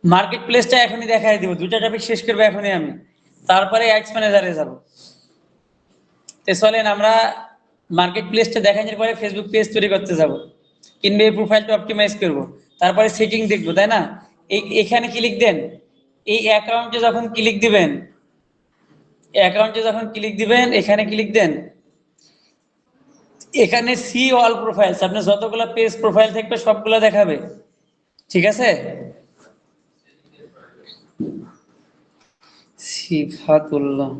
মার্কেট প্লেসটা এখনই দেখাই দিব, দুইটা টপিক শেষ করবো এখনই আমি, তারপরে অ্যাডস ম্যানেজারে যাব। তো চলেন আমরা মার্কেট প্লেসটা দেখানোর পরে ফেসবুক পেজ তৈরি করতে যাব, কিংবা এই প্রোফাইলটা অপটিমাইজ করব, তারপরে সেটিং দেখবো, তাই না? এখানে ক্লিক দেন, এই অ্যাকাউন্টে যখন ক্লিক দিবেন, এখানে ক্লিক দেন, এখানে সি অল প্রোফাইলস, আপনার যতগুলো পেজ প্রোফাইল থাকবে সবগুলো দেখাবে, ঠিক আছে। সিফাতুল্লাহ,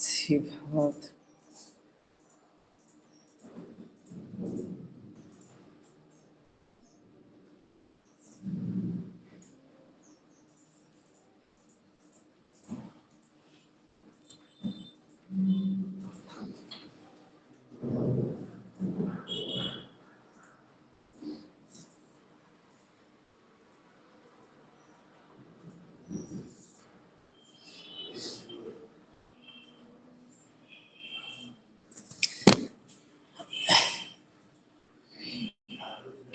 সিফাত,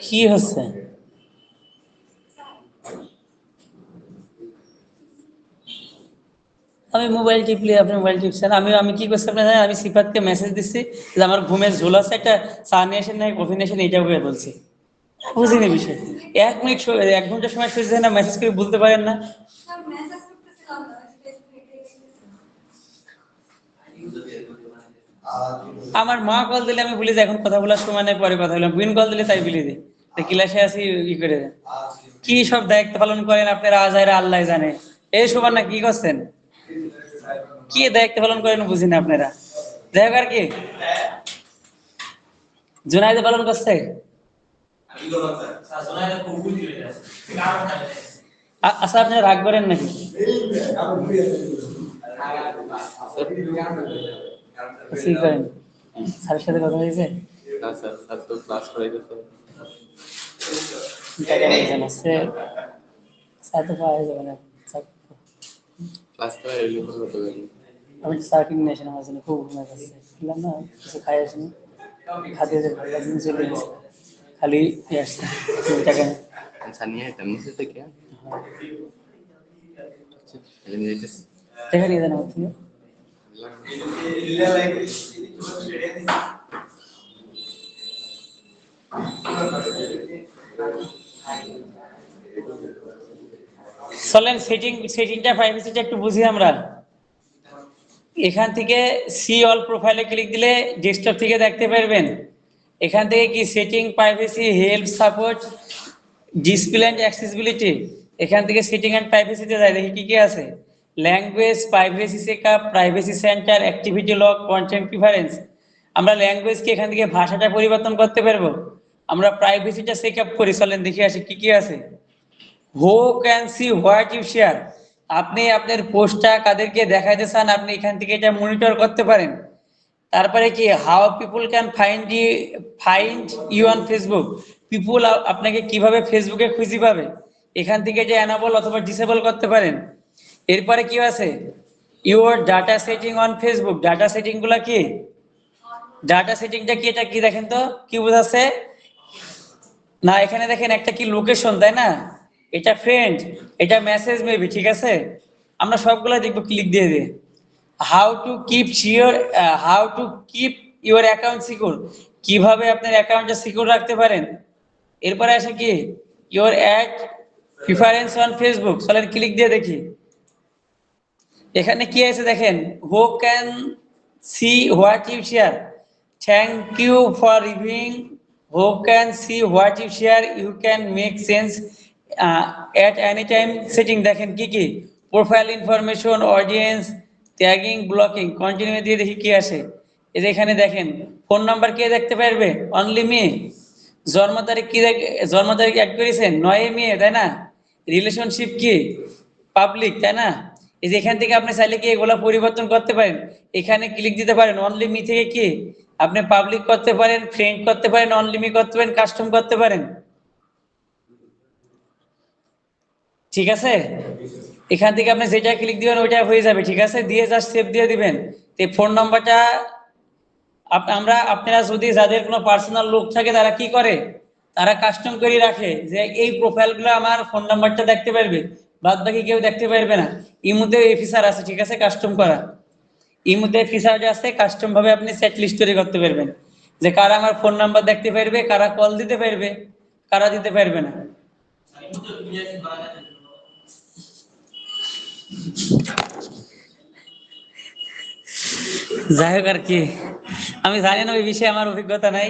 কি হচ্ছে? আমি মোবাইল টিপলে আপনি মোবাইল টিপছেন, আমি কি করছি আপনি জানেন? আমি সিফাতকে মেসেজ দিচ্ছি যে আমার ঘুমের ঝোল আছে, একটা চা নিয়ে আসেন না কফি নিয়ে আসেন, এইটা করে বলছি। বুঝিনি বিষয়। 1 মিনিট 1 ঘন্টা সময় শুয়েছে না, মেসেজ করে বলতে পারেন না? আমার মা কল দিলে আমি বলি যে এখন কথা বলার সময় নেই, পরে কথা বললাম। বোন কল দিলে তাই বলে দিই ক্লাসে আছি ই করে দেয়। কি সব দায়িত্ব পালন করেন আপনারা, আজাইরা আল্লাহ জানে। এই সুবর্ণা কি করছেন? কি দায়িত্ব পালন করেন বুঝি না আপনারা। যাই হোক আর কি, জুনাইদে পালন করছে। আচ্ছা, আপনি রাগ করেন নাকি? কি করেন? স্যারের সাথে কথা হয়েছে? না স্যার, স্যার তো ক্লাস করাইতেছে। টাকা নিয়েছেন আছে, স্যার তো পাওয়া যাবে না। ক্লাস করাই হইলে কোনো কথা বলি। আমি স্টার্টিং নেশন আমার জন্য খুব ঘুমাই পাচ্ছে, বললাম না কিছু খাই আসিনি, খাতে ভালো লাগছে চলে গেছে, খালি আসছে টাকা নেই। স্যার নিয়ে আইতাম নিচে থেকে। এমনি যাইতেছি। টাকা দিয়ে দেন আমার থেকে। চলেন সেটিংটা প্রাইভেসিটা একটু বুঝি আমরা। এখান থেকে সি অল প্রোফাইলে ক্লিক দিলে ডেস্কটপ থেকে দেখতে পারবেন। এখান থেকে কি setting, privacy, help, support, display and accessibility, এখান থেকে সেটিং এন্ড প্রাইভেসিতে যায়, দেখি কি কি আছে। Language, privacy checkup, privacy centre, activity log, content preference. আমরা ল্যাঙ্গুয়েজ কি এখান থেকে ভাষাটা পরিবর্তন করতে পারবো। আমরা প্রাইভেসিটা চেকআপ করি, চলেন দেখি আসি কি কি আছে। Who can see what you share, আপনি আপনার পোস্টটা কাদেরকে দেখাইতে চান আপনি এখান থেকে এটা মনিটর করতে পারেন। তারপরে কি how people can find you on Facebook, people আপনাকে কিভাবে ফেসবুকে খুঁজে পাবে, এখান থেকে যে এনাবল অথবা ডিসেবল করতে পারেন। এরপরে কি আছে, your data setting on Facebook, data setting গুলা কি, ডাটা সেটিংটা কি, এটা কি দেখেন তো কি বোঝাচ্ছে না। এখানে দেখেন একটা কি লোকেশন, তাই না, এটা ফ্রেন্ড, এটা মেসেজ মেবি, ঠিক আছে। আমরা সবগুলা দেখবো ক্লিক দিয়ে দিয়ে। How to keep your account secure, কিভাবে আপনার অ্যাকাউন্টটা সিকিউর রাখতে পারেন। এরপরে আসে কি your ad preference on Facebook, চলেন ক্লিক দিয়ে দেখি। এখানে কি আছে দেখেন, who can see what you share, thank you for reviewing, who can see what you share, you can make sense at any time setting, দেখেন কি কি, profile information, audience, tagging, blocking, continue দিয়ে দেখি কি আসে। এই যে এখানে দেখেন ফোন নাম্বার কে দেখতে পারবে, অনলি মি। জন্ম তারিখ কি, জন্ম তারিখ অ্যাড করেছেন 9 মে, তাই না। রিলেশনশিপ কি, পাবলিক, তাই না। এই যে এখান থেকে আপনি চাইলে কি এগুলা পরিবর্তন করতে পারেন, এখানে ক্লিক দিতে পারেন। অনলি মি থেকে কি আপনি পাবলিক করতে পারেন, ফ্রেন্ড করতে পারেন, অনলি মি করতে পারেন, কাস্টম করতে পারেন, ঠিক আছে। এখান থেকে আপনি যেটা ক্লিক দিবেন ওইটা হয়ে যাবে, ঠিক আছে, দিয়ে জাস্ট সেভ দিয়ে দিবেন। এই ফোন নাম্বারটা আপনারা যদি যাদের কোনো পার্সোনাল লোক থাকে তারা কি করে, তারা কাস্টম করে রাখে যে এই প্রোফাইলগুলো আমার ফোন নাম্বারটা দেখতে পারবে, বাদ বাকি কেউ দেখতে পারবে না। ইমুতে এই ফিচার আছে, ঠিক আছে, কাস্টম করা। ইমুতে ফিচার আছে, কাস্টম ভাবে আপনি সেট লিস্ট তৈরি করতে পারবেন যে কারা আমার ফোন নাম্বার দেখতে পারবে, কারা কল দিতে পারবে, কারা দিতে পারবে না। যাই হোক আর কি, আমি জানি না ওই বিষয়ে, আমার অভিজ্ঞতা নাই।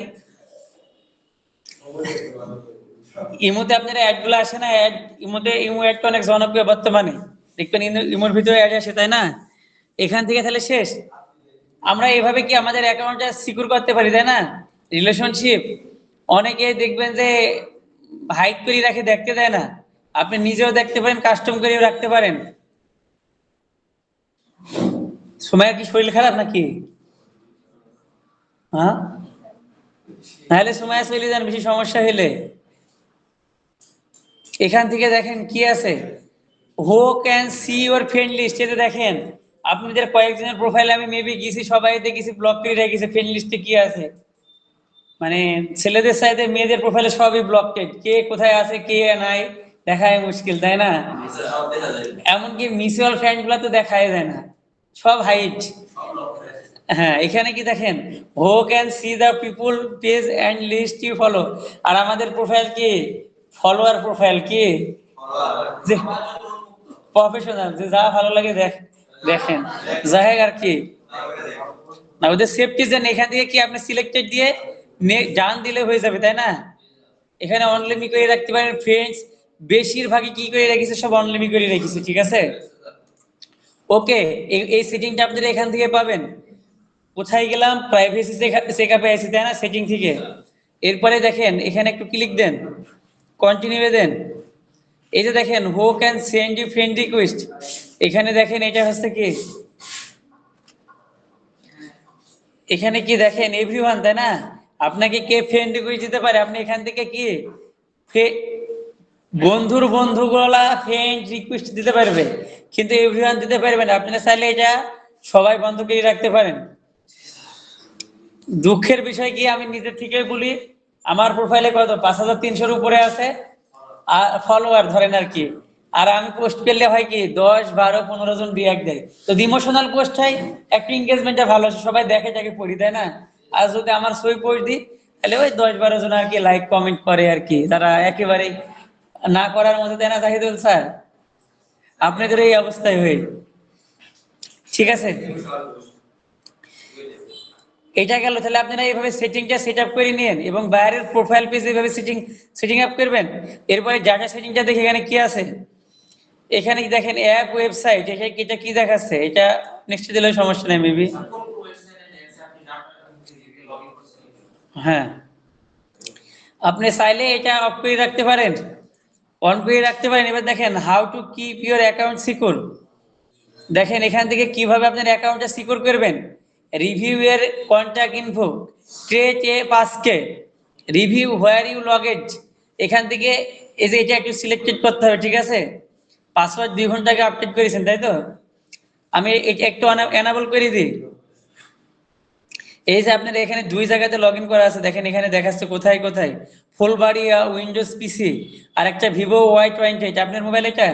ইমোতে আপনার অ্যাড গুলো আসে না, অ্যাড ইমো অ্যাডটা অনেক জনপ্রিয় বর্তমানে, দেখবেন ইমোর ভিতরে অ্যাড আসে, তাই না। এখান থেকে তাহলে শেষ। আমরা এভাবে কি আমাদের অ্যাকাউন্টটা সিকিউর করতে পারি, তাই না। রিলেশনশিপ অনেকে দেখবেন যে হাইড করে রাখে, দেখতে দেয় না, আপনি নিজেও দেখতে পারেন, কাস্টম করেও রাখতে পারেন। সময়ের কি শরীর খারাপ নাকি? হ্যাঁ, নাহলে সময় চলে যান বেশি সমস্যা হলে। এখান থেকে দেখেন কি আছে, who can see your friend list, এতে দেখেন আপনাদের কয়েকজনের প্রোফাইল আমি মেবি গেছি, সবাই দেখেছি ব্লক করে রেখেছি, ফ্রেন্ড লিস্টে কি আছে, মানে ছেলেদের সাথে মেয়েদের প্রোফাইলে সবই ব্লকেড, কে কোথায় আছে কে নাই দেখায় মুশকিল, তাই না। এমনকি মিউচুয়াল ফ্রেন্ড গুলা তো দেখাই যায় না। সব হাইড। হ্যাঁ, এখানে কি দেখেন, who can see the people page and list you follow. আর আমাদের প্রোফাইল কি ফলোয়ার প্রোফাইল কি যে প্রফেশনাল, যে যা ভালো লাগে দেখেন যাই আর কি না, ওদের সেফটি জেন এখান থেকে কি আপনি সিলেক্টেড দিয়ে ডান দিলে হয়ে যাবে, তাই না? এখানে অনলিমি করে রাখতে পারেন ফ্রেন্ডস, বেশিরভাগই কি করে রেখেছে, সব অনলিমি করে রেখেছে, ঠিক আছে। ওকে, এই সেটিংটা আপনারা এখান থেকে পাবেন। কোথায় গেলাম, প্রাইভেসি চেকআপে আছি, তাই না, সেটিং থেকে। এরপরে দেখেন এখানে একটু ক্লিক দেন, কন্টিনিউ দেন। এই যে দেখেন who can send you friend request, এখানে দেখেন এটা হচ্ছে কি, এখানে কি দেখেন এভরিওয়ান, তাই না? আপনাকে কে ফ্রেন্ড রিকোয়েস্ট দিতে পারে, আপনি এখান থেকে কি বন্ধুর বন্ধুগুলা ফ্রেন্ড রিকোয়েস্ট দিতে পারবে, কিন্তু এভরিওয়ান দিতে পারবেন। আপনারা চাইলে এটা সবাই বন্ধ করে রাখতে পারেন। দুঃখের বিষয় কি, আমি নিজের থেকেই বলি, আমার প্রোফাইলে কত 5300-র উপরে আছে আর ফলোয়ার ধরেন আর কি। আর আমি পোস্ট করলে হয় কি 10, 12, 15 জন রিয়াক্ট দেয়, তো ইমোশনাল পোস্ট হয়, একটু এঙ্গেজমেন্টটা ভালো আছে, সবাই দেখে তাকে পড়ি, তাই না? আর যদি আমার সই পোস্ট দিই তাহলে ওই 10, 12 জন আর কি লাইক কমেন্ট করে আর কি, তারা একেবারে না করার মতো, তাই না জাহিদুল স্যার? আপনাদের এই অবস্থায় হয়ে, ঠিক আছে। এটা গেল, তাহলে আপনারা এইভাবে সেটিংটা সেট আপ করে নিন এবং বাইরের প্রোফাইল পেজ এইভাবে সেটিং আপ করবেন। এরপরে ডাটা সেটিংটা দেখে এখানে কি আছে, এখানে দেখেন অ্যাপ ওয়েবসাইট, এটা কি দেখাচ্ছে, এটা নেক্সট দিলে সমস্যা নেই মেবি। হ্যাঁ, আপনি চাইলে এটা অফ করে রাখতে পারেন, অন করে রাখতে পারেন। এবার দেখেন how to keep your account secure, দেখেন এখান থেকে কিভাবে আপনার অ্যাকাউন্টটা সিকিউর করবেন। রিভিউ এর contact info, create a passkey, review where you logged, এখান থেকে এই যে এটা একটু সিলেক্টেড করতে হবে, ঠিক আছে। পাসওয়ার্ড 2 ঘন্টা আগে আপডেট করেছেন, তাই তো? আমি এটা একটু এনাবল করে দিই। এই যে আপনার এখানে 2 জায়গাতে লগ ইন করা আছে, দেখেন এখানে দেখাচ্ছে কোথায় কোথায়, ফুলবাড়িয়া উইন্ডোজ পিসি আর একটা ভিভো Y28, আপনার মোবাইল এটা।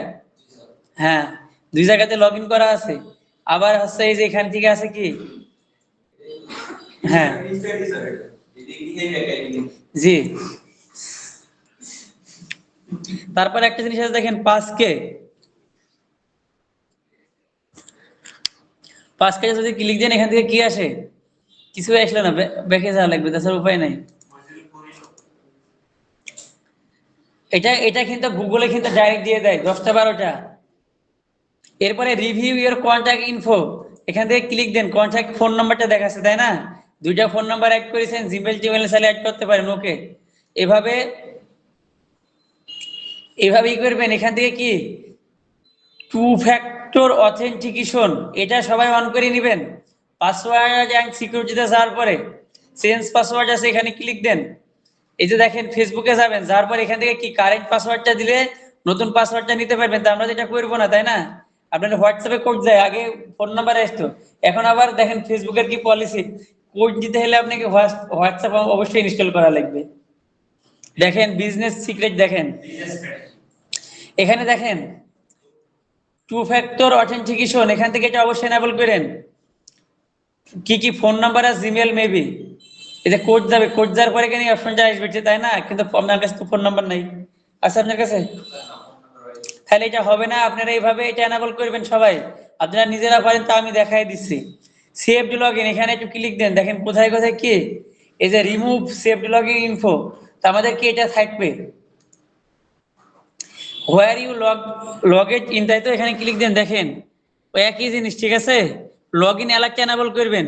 হ্যাঁ, 2 জায়গাতে লগ ইন করা আছে। আবার হচ্ছে এই যে এখান থেকে আছে কি, হ্যাঁ জি, তারপর একটা জিনিস আছে দেখেন পাঁচকে যদি ক্লিক দেন এখান থেকে কি আসে, কিছু আসলে না, ব্যাকে যাওয়া লাগবে, তাছাড়া উপায় নাই। এটা কিন্তু গুগলে কিন্তু ডাইরেক্ট দিয়ে দেয় 10টা 12টা। এরপরে রিভিউ ইওর কন্ট্যাক্ট ইনফো, এখান থেকে ক্লিক দেন, কন্ট্যাক্ট ফোন নাম্বারটা দেখাচ্ছে, তাই না? 2টা ফোন নাম্বার অ্যাড করেছেন, জিমেল টিমেল চাইলে অ্যাড করতে পারেন। ওকে, এভাবে এভাবেই করবেন। এখান থেকে কি টু ফ্যাক্টর অথেন্টিকেশন, এটা সবাই অন করে নেবেন। পাসওয়ার্ড এন্ড সিকিউরিটিতে যাওয়ার পরে চেঞ্জ পাসওয়ার্ড আছে, এখানে ক্লিক দেন। এই যে দেখেন ফেসবুকে যাবেন, যাওয়ার পর এখান থেকে কি কারেন্ট পাসওয়ার্ডটা দিলে নতুন পাসওয়ার্ডটা নিতে পারবেন। তো আমরা যেটা করবো না, তাই না? আপনার হোয়াটসঅ্যাপে কোড যায়, আগে ফোন নাম্বার আসতো, এখন আবার দেখেন ফেসবুকের কি পলিসি, কোড দিতে হলে আপনাকে হোয়াটসঅ্যাপ অবশ্যই ইনস্টল করা লাগবে। দেখেন বিজনেস সিক্রেট, দেখেন এখানে দেখেন টু ফ্যাক্টর অথেন্টিকেশন, এখান থেকে এটা অবশ্যই এনেবল করেন। কি কি ফোন নাম্বার আর জিমেল মেবি, এই যে কোড যাবে, কোড যাওয়ার পরে কেন অপশনটা আসবে, তাই না? কিন্তু আপনার কাছে তো ফোন নাম্বার নাই, আচ্ছা আপনার কাছে, তাহলে এটা হবে না। আপনারা এইভাবে এটা এনেবল করবেন সবাই, আপনারা নিজেরা পারেন, তা আমি দেখাই দিচ্ছি। সেভড লগইন, এখানে একটু ক্লিক দেন, দেখেন কোথায় কোথায় কি, এই যে রিমুভ সেভড লগইন ইনফো, তো আমাদের কি এটা থাকবে হোয়ার ইউ লগেড ইন, তাই তো? এখানে ক্লিক দেন, দেখেন ওই একই জিনিস, ঠিক আছে। লগ ইন অ্যালার্টটা এনেবল করবেন।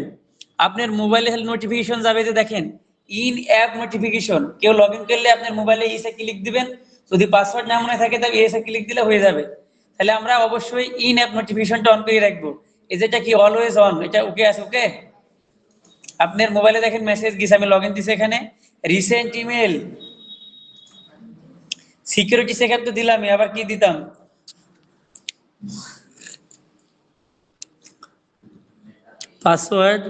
আপনার মোবাইলে নোটিফিকেশন যাবে, যে দেখেন ইন অ্যাপ নোটিফিকেশন, কেউ লগ ইন করলে আপনার মোবাইলে এসে ক্লিক দিবেন, যদি পাসওয়ার্ড না মনে থাকে তাহলে এসে ক্লিক দিলে হয়ে যাবে। তাহলে আমরা অবশ্যই ইন অ্যাপ নোটিফিকেশনটা অন করে রাখবো। এই যেটা কি অলওয়েজ অন, এটা ওকে আছে, ওকে। আপনার মোবাইলে দেখেন মেসেজ গেছে, আমি লগ ইন দিছি, এখানে রিসেন্ট ইমেল, সিকিউরিটি চেকআপ তো দিলামই, আবার কি দিতাম, পাসওয়ার্ড।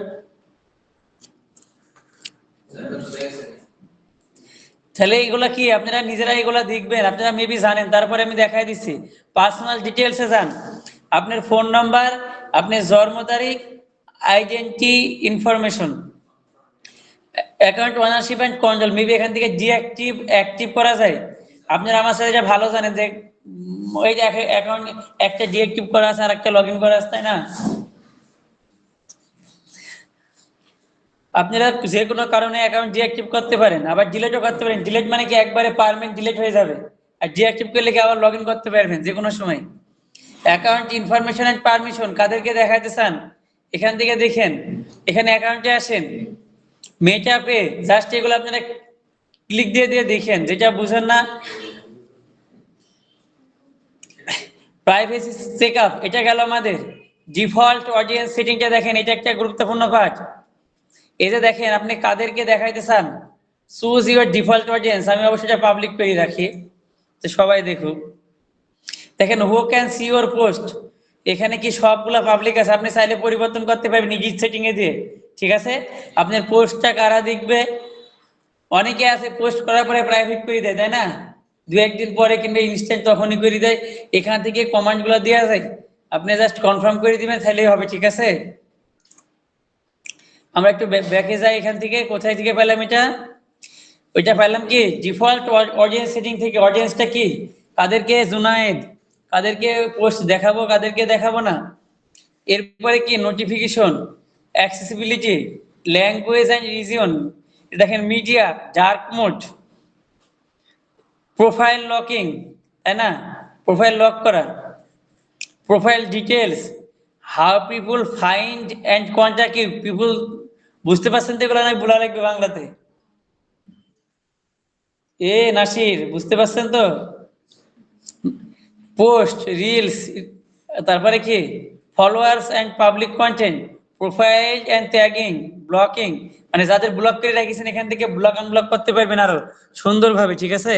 তাহলে এগুলা কি আপনারা নিজেরা এগুলা দেখবেন, আপনারা মেবি জানেন, তারপরে আমি দেখাই দিচ্ছি। পার্সোনাল ডিটেলসে যান, আপনার ফোন নাম্বার, আপনি জন্ম তারিখ, identity information, account ownership and control, maybe এখান থেকে ডিঅ্যাক্টিভ অ্যাক্টিভ করা যায়। আপনারা আমার সাথে যা ভালো জানেন যে ওই যে অ্যাকাউন্ট একটা ডিঅ্যাক্টিভ করা আছে আর একটা লগইন করা আছে, তাই না? আপনারা যে কোনো কারণে অ্যাকাউন্ট ডিঅ্যাক্টিভ করতে পারেন, আবার ডিলিটও করতে পারেন। ডিলিট মানে কি একবারে পার্মানেন্ট ডিলিট হয়ে যাবে, আর ডিঅ্যাক্টিভ করলে কি আবার লগইন করতে পারবেন যে কোনো সময়। অ্যাকাউন্ট ইনফরমেশন এন্ড পারমিশন কাদেরকে দেখাতে চান এখান থেকে দেখেন, এখানে অ্যাকাউন্টে আসেন, মেটা পে, জাস্ট এগুলো আপনারা ক্লিক দিয়ে দিয়ে দেখেন, যেটা বুঝেন না। প্রাইভেসি চেকআপ, এটা গেল আমাদের। ডিফল্ট অডিয়েন্স সেটিংটা দেখেন, এটা একটা গুরুত্বপূর্ণ কাজ। এই যে দেখেন আপনি কাদেরকে দেখাইতে চান, চুজ ইউর ডিফল্ট অডিয়েন্স, আমি অবশ্যই এটা পাবলিক করে রাখি তো সবাই দেখুক। দেখেন who can see your post, এখানে কি সবগুলা পাবলিক আছে, আপনি চাইলে পরিবর্তন করতে পারবেন নিজের সেটিং এ দিয়ে, ঠিক আছে? আপনার পোস্টটা কারা দেখবে, অনেকে আছে পোস্ট করার পরে প্রাইভেট করে দেয়, তাই না? দু একদিন পরে কিংবা ইনস্ট্যান্ট তখনই করে দেয়, এখান থেকে কমান্ড গুলো দেওয়া যায়, আপনি জাস্ট কনফার্ম করে দিবেন তাহলেই হবে, ঠিক আছে? আমরা একটু ব্যাকে যাই, এখান থেকে কোথায় থেকে পেলাম এটা, ওইটা পেলাম কি ডিফল্ট অডিয়েন্স সেটিং থেকে। অডিয়েন্সটা কি, কাদেরকে জুনায়েদ, কাদেরকে পোস্ট দেখাবো, কাদেরকে দেখাবো না। এরপরে কি notification, accessibility, language and region, দেখেন media, dark mode, profile locking, তাই না? প্রোফাইল লক করা, profile details, how people find and contact you, people, বুঝতে পারছেন তো? এগুলো আমি বলা লাগবে বাংলাতে। এ নাসির, বুঝতে পারছেন তো? পোস্ট, রিলস, তারপরে কি followers and public content, profile and tagging, blocking, মানে যাদের ব্লক করে রাখিছেন এখান থেকে ব্লক আনব্লক করতে পারবেন আরো সুন্দরভাবে, ঠিক আছে?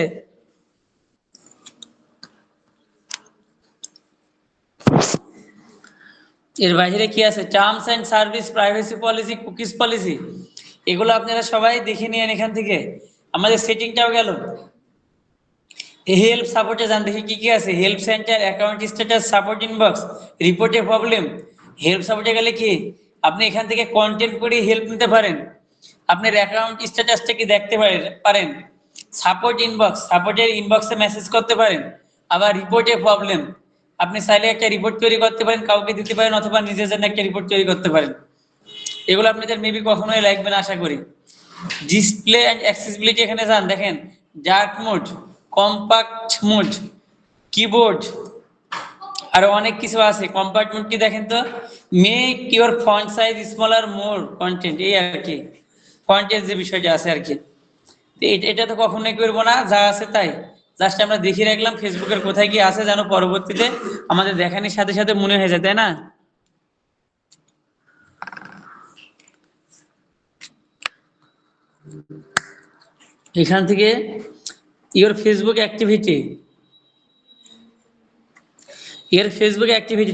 এর বাইরে কি আছে, terms and service, privacy policy, cookies policy, এগুলো আপনারা সবাই দেখে নিন এখান থেকে। আমাদের সেটিংটাও গেল। হেল্প সাপোর্টে যান, দেখি কি কি আছে। Help centre, account status, support inbox, রিপোর্টে প্রবলেম। হেল্প সাপোর্টে গেলে কি আপনি এখান থেকে কন্টেন্ট করে হেল্প নিতে পারেন, আপনার অ্যাকাউন্ট স্ট্যাটাসটা কি দেখতে পারেন। সাপোর্ট ইনবক্স, সাপোর্টের ইনবক্সে মেসেজ করতে পারেন। আবার রিপোর্টে প্রবলেম, আপনি চাইলে একটা রিপোর্ট তৈরি করতে পারেন, কাউকে দিতে পারেন, অথবা নিজের জন্য একটা রিপোর্ট তৈরি করতে পারেন। এগুলো আপনাদের মেবি কখনোই লাগবে না আশা করি। ডিসপ্লে এন্ড অ্যাক্সেসিবিলিটি, এখানে যান, দেখেন dark mode, compact mode, keyboard, আরো অনেক কিছু আছে। কম্প্যাক্ট মোড কি দেখেন তো, make your font size smaller, more content, এই আর কি ফন্টের যে বিষয়টা আছে আর কি। এটা তো কখনোই করবো না, যা আছে তাই জাস্ট আমরা দেখিয়ে রাখলাম। ফেসবুকের কোথায় কি আছে যেন পরবর্তীতে আমাদের দেখানোর সাথে সাথে মনে হয়ে যায়, তাই না? এখান থেকে ইওর ফেসবুক অ্যাক্টিভিটি,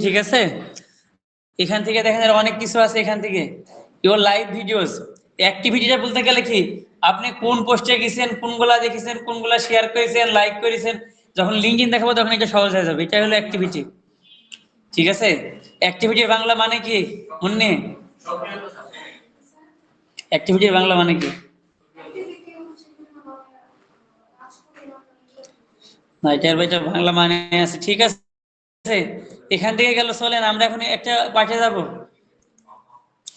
ঠিক আছে? এখান থেকে দেখেন আর অনেক কিছু আছে। এখান থেকে ইওর লাইভ ভিডিওস, অ্যাক্টিভিটিটা বলতে গেলে কি আপনি কোন পোস্টে গেছেন, কোনগুলা দেখেছেন, কোনগুলা শেয়ার করেছেন, লাইক করেছেন, যখন লিঙ্কইন দেখাবো তখন এটা সহজ হয়ে যাবে। এটা হলো অ্যাক্টিভিটি, ঠিক আছে? অ্যাক্টিভিটির বাংলা মানে কি মুন্নি, অ্যাক্টিভিটির বাংলা মানে কি? না, এটার বাংলা মানে আছে, ঠিক আছে? এখান থেকে গেল, চলেন আমরা এখন একটা পাঠে যাব।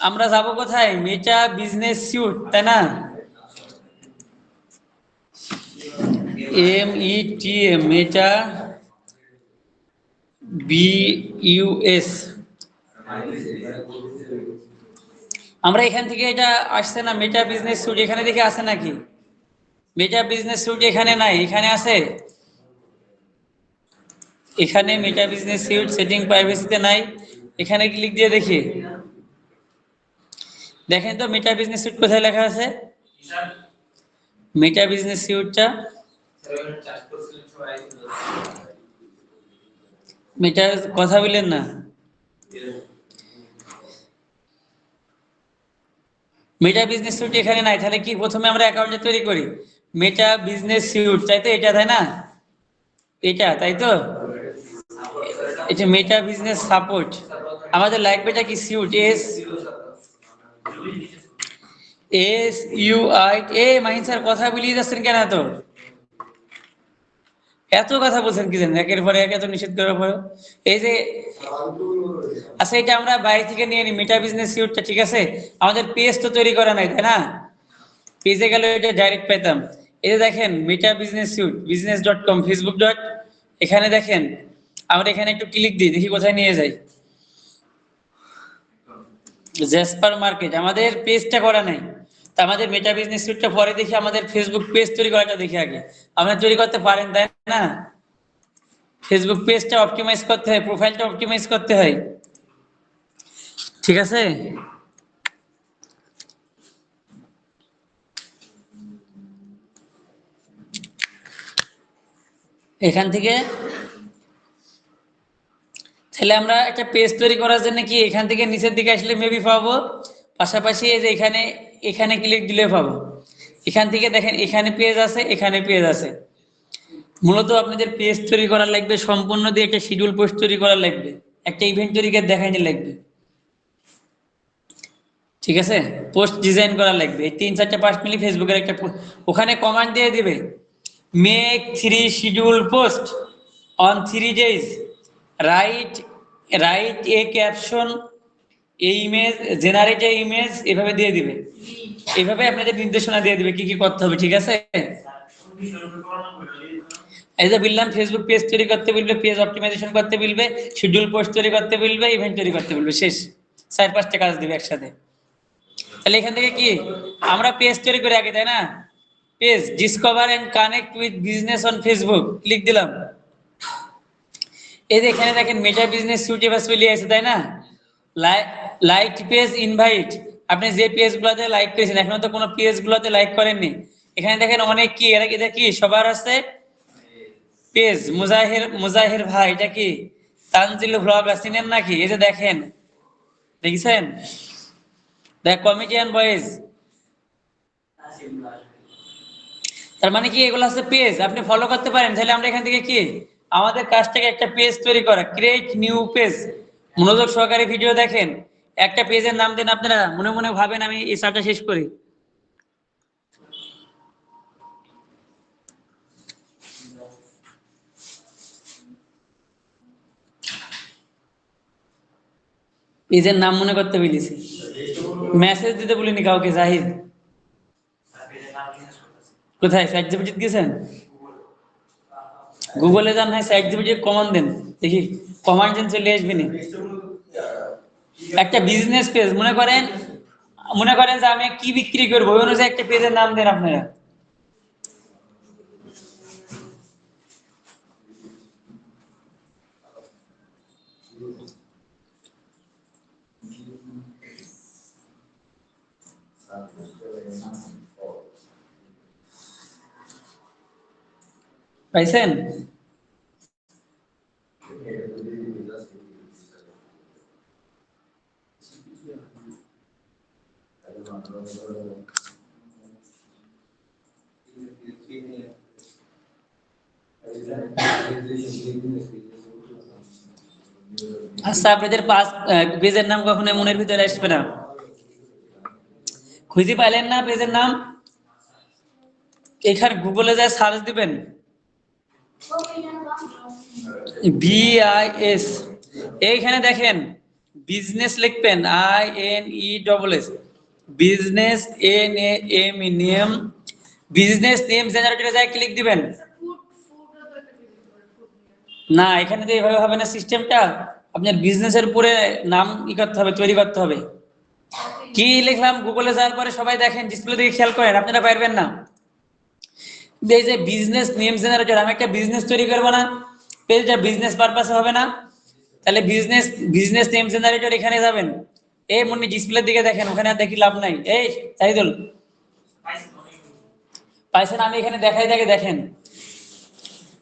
আমরা যাব কোথায়, মেটা বিজনেস স্যুট, তাই না? META, মেটা BUS। আমরা এখান থেকে এটা আসছে না, মেটা বিজনেস স্যুট, এখানে দেখে আছে নাকি? মেটা বিজনেস স্যুট এখানে নাই, এখানে আছে। এখানে মেটা বিজনেস স্যুট সেটিং প্রাইভেসিতে নাই, এখানে ক্লিক দিয়ে দেখি। দেখেন তো মেটা বিজনেস স্যুট কোথায় লেখা আছে, মেটা বিজনেস স্যুটটা, মেটা, কথা বলেন না। মেটা বিজনেস স্যুট এখানে নাই, তাহলে কি প্রথমে আমরা অ্যাকাউন্টে তৈরি করি মেটা বিজনেস স্যুট, তাই তো? এটা তাই না, এটা তাই তো? এটা মেটা বিজনেস সাপোর্ট, আমাদের লাগবেটা কি সিউট, SUI। মাহিন স্যার কথা বলিয়ে যাচ্ছেন কেন এত কথা বলছেন কি জানেন, একের পরে এক এত নিষেধ করার পরে। এই যে আচ্ছা, এটা আমরা বাইরে থেকে নিয়ে নিই মেটা বিজনেস সিউটটা, ঠিক আছে। আমাদের পেজ তো তৈরি করা নাই, তাই না? পেজে গেলে এটা ডাইরেক্ট পেতাম। এই যে দেখেন Meta business suite business.com Facebook dot, এখানে দেখেন আমরা এখানে একটু ক্লিক দিই, দেখি কোথায় নিয়ে যাই। জেসপার মার্কেট, আমাদের পেজটা করা নাই। তা আমাদের মেটা বিজনেস সুইটটা পরে দেখি, আমাদের ফেসবুক পেজ তৈরি করাটা দেখি আগে। আপনারা তৈরি করতে পারেন, তাই না? ফেসবুক পেজটা অপটিমাইজ করতে হয়, প্রোফাইলটা অপটিমাইজ করতে হয়, ঠিক আছে। এখান থেকে তাহলে আমরা একটা পেজ তৈরি করার জন্য কি এখান থেকে নিচের দিকে আসলে মেবি পাবো, পাশাপাশি এই যে এখানে এখানে ক্লিক দিলে পাবো। এখান থেকে দেখেন এখানে পেজ আছে, এখানে পেজ আছে। মূলত আপনাদের পেজ তৈরি করা লাগবে, সম্পূর্ণ দিয়ে একটা শিডিউল পোস্ট তৈরি করা লাগবে, একটা ইভেন্ট তৈরিকে দেখাইতে লাগবে, ঠিক আছে। পোস্ট ডিজাইন করা লাগবে, এই 3-4-5 মিনিট ফেসবুকের একটা ওখানে কমান্ড দিয়ে দিবে, make 3 schedule post on 3 days, right write a caption, এই ইমেজ, জেনারেট এ ইমেজ, এভাবে দিয়ে দিবে। এইভাবে আপনাদের নির্দেশনা দিয়ে দিবে কি কি করতে হবে, ঠিক আছে। এই যে বললাম ফেসবুক পেজ তৈরি করতে বলবে, পেজ অপটিমাইজেশন করতে বলবে, শিডিউল পোস্ট তৈরি করতে বলবে, ইভেন্ট তৈরি করতে বলবে, শেষ। 4-5টা কাজ দিবে একসাথে। তাহলে এখান থেকে কি আমরা পেজ তৈরি করে আগে, তাই না? Page discover and connect with business on Facebook, click দিলাম। এই যে এখানে দেখেন মেটা বিজনেস সুইট এবার চলে আসে, তাই না? লাইক পেজ ইনভাইট, আপনি যে পেজ গুলাতে লাইক করেছেন, এখনো তো কোনো পেজ গুলাতে লাইক করেননি। এখানে দেখেন অনেক কি, এটা কি সবার আছে পেজ। মুজাহির ভাই, এটা কি তানজিল ভ্লগ চিনেন নাকি? এই যে দেখেন, দেখছেন, দেখ কমেডিয়ান বয়েজ, তার মানে কি এগুলো হচ্ছে পেজ, আপনি ফলো করতে পারেন। তাহলে আমরা এখান থেকে কি আমাদের কাজটাকে একটা পেজ তৈরি করা, ক্রিয়েট নিউ পেজ। মনোযোগ সহকারে ভিডিও দেখেন, একটা পেজের নাম দেন, আপনারা মনে মনে ভাবেন, আমি এই চারটা শেষ করি। পেজের নাম মনে করতে বলেছি, মেসেজ দিতে বলিনি কাউকে। জাহিদ কোথায়? চ্যাট জিপিটি গেছেন? গুগলে যান, হ্যাঁ চ্যাট জিপিটি কমান্ড দেন, দেখি কমান্ড দেন, চলে আসবে নি। একটা বিজনেস পেজ মনে করেন যে আমি কি বিক্রি করবো, ওই অনুযায়ী একটা পেজের নাম দেন আপনারা। পাইছেন? আচ্ছা, আপনাদের পাঁচ পেজের নাম কখনো মনের ভিতরে আসবে না? খুঁজে পাইলেন না পেজের নাম? এখানে গুগলে যা সার্চ দিবেন, BIS, এইখানে দেখেন বিজনেস লিখবেন, INESS, business name, business name জেনারেটরে যায় ক্লিক দিবেন। না, এখানে তো এইভাবে হবে না সিস্টেমটা, আপনার বিজনেসের উপরে নাম ই করতে হবে, তৈরি করতে হবে। কি লিখলাম গুগলে যাওয়ার পরে সবাই দেখেন ডিসপ্লে দিকে খেয়াল করেন, আপনারা পারবেন না। এই যে বিজনেস নেম জেনারেটর, আমি একটা বিজনেস তৈরি করবো না, পেজটা বিজনেস পারপাসে হবে না, তাহলে বিজনেস নেম জেনারেটর এখানে যাবেন। এই মনে ডিসপ্লের দিকে দেখেন, ওখানে আর দেখি লাভ নাই। এই সাইদুল পাইছেন? আমি এখানে দেখাই থাকে, দেখেন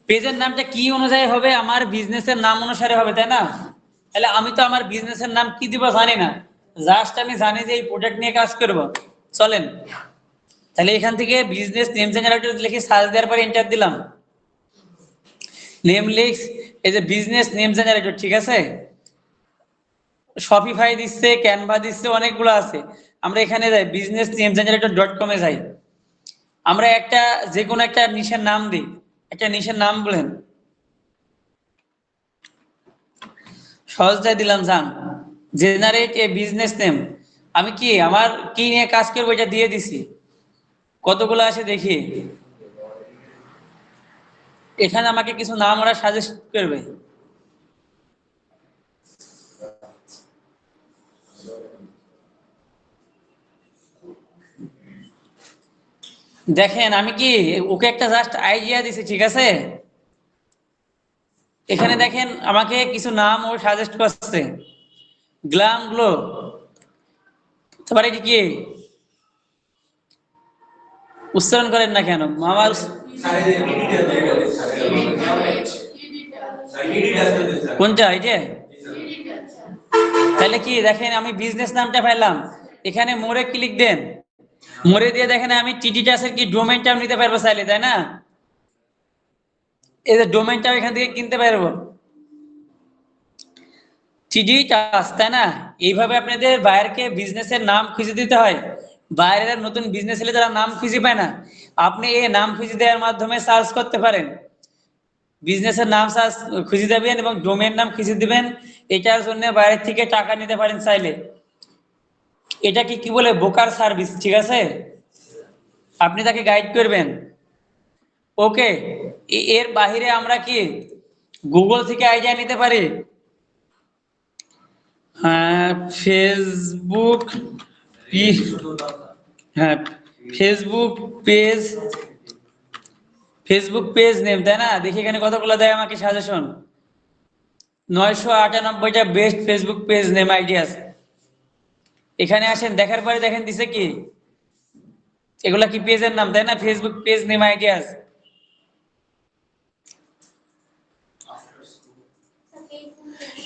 পেজের নামটা কি অনুযায়ী হবে, আমার বিজনেসের নাম অনুসারে হবে, তাই না? তাহলে আমি তো আমার বিজনেসের নাম কি দিব জানি না, জাস্ট আমি জানি যে এই প্রোডাক্ট নিয়ে কাজ করব, চলেন। তাহলে এখান থেকে বিজনেস নেম জেনারেটর লিখে সার্চ দেওয়ার পরে এন্টার দিলাম, নেম লিখস, এই যে বিজনেস নেম জেনারেটর, ঠিক আছে। শপিফাই দিচ্ছে, ক্যানভা দিচ্ছে, অনেকগুলো আছে। আমরা এখানে যাই বিজনেস নেম জেনারেটর .com এ যাই। আমরা একটা যে কোনো একটা নিশের নাম দিই, একটা নিশের নাম বলেন, সহজটাই দিলাম জান, জেনারেট এ বিজনেস নেম। আমি কি আমার কি নিয়ে কাজ করবো এটা দিয়ে দিছি, কতগুলো আছে দেখি। এখানে আমাকে কিছু নাম ওরা সাজেস্ট করবে। দেখেন আমি কি ওকে একটা জাস্ট আইডিয়া দিছি, ঠিক আছে। এখানে দেখেন আমাকে কিছু নাম ও সাজেস্ট করছে, গ্ল্যাম গ্লো, তারপরে এটি কি উচ্চারণ করেন না কেন আমার, কোনটা এই যে, তাহলে কি দেখেন আমি বিজনেস নামটা পেলাম, এখানে মোড়ে ক্লিক দেন, মোড়ে দিয়ে দেখেন আমি টিটি টাসের কি ডোমেইনটাও নিতে পারবো চাইলে, তাই না। এই যে ডোমেইনটাও এখান থেকে কিনতে পারবো, টিডি টাস, তাই না। এইভাবে আপনাদের বাইরেকে বিজনেসের নাম খুঁজে দিতে হয়। বাইরের নতুন বিজনেস হলে যারা নাম খুঁজে পায় না, আপনি এই নাম খুঁজে দেওয়ার মাধ্যমে সার্চ করতে পারেন, বিজনেসের নাম সার্চ খুঁজে দেবেন এবং ডোমেইন নাম খুঁজে দিবেন। এটার জন্য বাইরে থেকে টাকা নিতে পারেন চাইলে। এটা কি কি বলে ব্রোকার সার্ভিস, ঠিক আছে। আপনি তাকে গাইড করবেন, ওকে। এর বাহিরে আমরা কি গুগল থেকে আইডিয়া নিতে পারি। হ্যাঁ ফেসবুক, হ্যাঁ Facebook page, Facebook page name, তাই না। দেখি এখানে কতগুলো দেয় আমাকে সাজেশন, 998টা best Facebook page name ideas. এখানে আসেন, দেখার পরে দেখেন দিছে কি এগুলা কি পেজের নাম, তাই না, ফেসবুক পেজ নেম আইডিয়াস।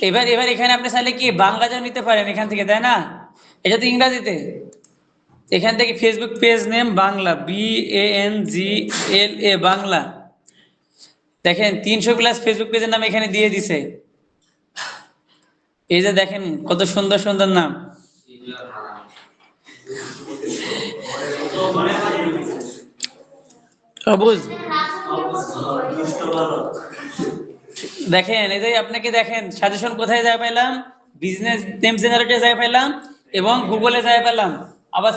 এবার এবার এখানে আপনি চাইলে কি বাংলাতেও নিতে পারেন এখান থেকে, তাই না। এটা তো ইংরাজিতে, এখান থেকে Facebook page name Bangla, BANGLA Bangla. দেখেন 300+ ফেসবুক পেজের নাম এখানে দিয়ে দিছে। এই যে দেখেন কত সুন্দর সুন্দর নাম। সবুজ, দেখেন এই যে আপনাকে দেখেন সাজেশন কোথায় যায় পেলাম, বিজনেস নেম জেনারেটরে যায় পেলাম এবং গুগলে যায় পেলাম, আবার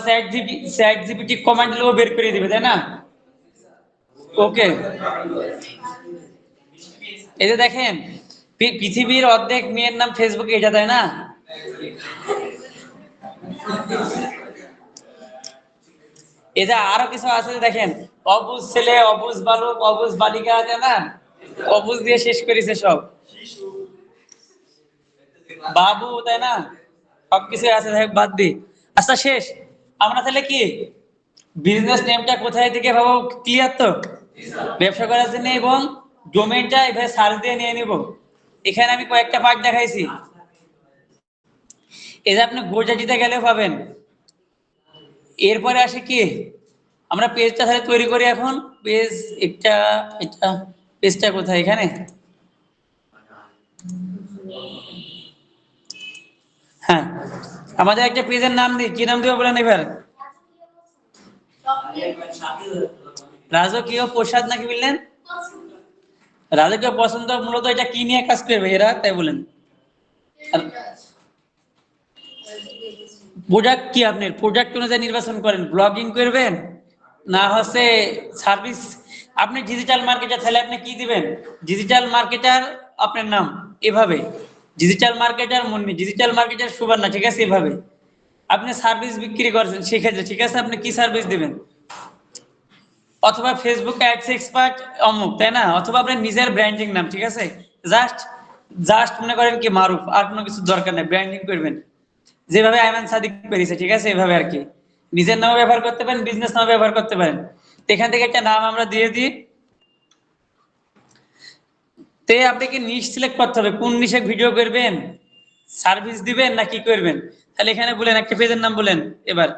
চ্যাট জিপিটি কমান্ড দিলেও বের করে দিবে, তাই না। ওকে, এই যে দেখেন পৃথিবীর অর্ধেক মেয়ের নাম ফেসবুকে, এটা তাই না। এই যে আরো কিছু আছে দেখেন, অবুজ ছেলে, অবুজ বালক, অবুজ বালিকা, তাই না, অবুজ দিয়ে শেষ করেছে সব, বাবু, তাই না, সবকিছু আছে, বাদ দি। আচ্ছা শেষ, আমরা তাহলে কি বিজনেস নেমটা কোথায় থেকে পাবো, ক্লিয়ার তো, ব্যবসা করার জন্য, এবং ডোমেইনটা এভাবে সার্চ দিয়ে নিয়ে নিব। এখানে আমি কয়েকটা পার্ট দেখাইছি, এই যে আপনি গোজাটিতে গেলেও পাবেন। এরপরে আসে কি আমরা পেজটা তাহলে তৈরি করি এখন, পেজ এটা, এটা পেজটা কোথায়, এখানে, হ্যাঁ আমাদের একটা পেজের নাম দিই, কি নাম দিব বলেন এবার, রাজকীয় প্রসাদ নাকি বললেন, রাজকীয় পছন্দ। মূলত এটা কি নিয়ে কাজ করবে এরা, তাই বলেন। প্রোডাক্ট কি, আপনার প্রোডাক্ট অনুযায়ী নির্বাচন করেন, ব্লগিং করবেন না হচ্ছে সার্ভিস। আপনি ডিজিটাল মার্কেটার, তাহলে আপনি কি দিবেন, ডিজিটাল মার্কেটার আপনার নাম, এভাবে digital marketer Munni, digital marketer Suborna, ঠিক আছে। এভাবে আপনি সার্ভিস বিক্রি করছেন সেক্ষেত্রে, ঠিক আছে, আপনি কি সার্ভিস দিবেন, অথবা ফেসবুক অ্যাডস এক্সপার্ট অমুক, তাই না, অথবা আপনার নিজের ব্র্যান্ডিং নাম, ঠিক আছে। জাস্ট জাস্ট মনে করেন কি মারুফ, আর কোনো কিছু দরকার নেই, ব্র্যান্ডিং করবেন যেভাবে আইমান সাদিক পেরেছে, ঠিক আছে, এভাবে আর কি। নিজের নামও ব্যবহার করতে পারেন, বিজনেস নামও ব্যবহার করতে পারেন। তো এখান থেকে একটা নাম আমরা দিয়ে দিই। তে আপনাকে নিশ সিলেক্ট করতে হবে, কোন নিশে ভিডিও করবেন, সার্ভিস দিবেন না কি করবেন। তাহলে এখানে বলেন একটা পেজের নাম বলেন, এবার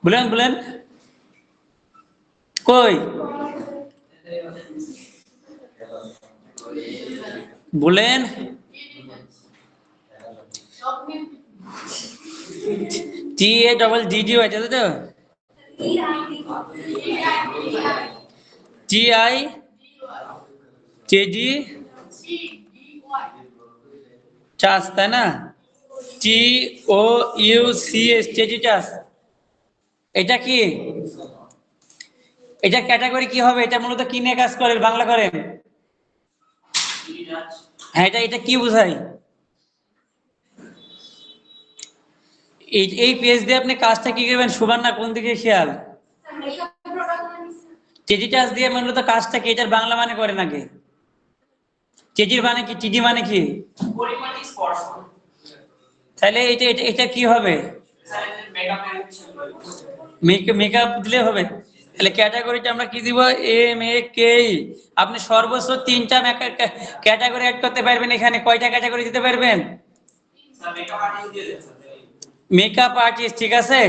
বলেন বলেন, কই বলেন, TADDY তাই তো? TITD চাষ, তাই না? TOUCH টেডিটাস। এটা কি? এটা ক্যাটাগরি কি হবে? এটা মূলত কি নিয়ে কাজ করে, বাংলা করেন? হ্যাঁ, এটা কি বোঝায়? এই পেজ দিয়ে আপনি কাজটা কি করবেন? সুবর্ণা কোন দিকে খেয়াল? টেডিটাস দিয়ে মূলত কাজটা কি, এটার বাংলা মানে করেন আগে। টেডির মানে কি, টিডি মানে কি? তাহলে এটা কি হবে? মেকআপ দিলে হবে। তাহলে ক্যাটাগরিটা আমরা কি দিব? MAKE। আপনি সর্বোচ্চ 3টা ক্যাটাগরি অ্যাড করতে পারবেন। এখানে কয়টা ক্যাটাগরি দিতে পারবেন? মেকআপ আর্টিস্ট, ঠিক আছে।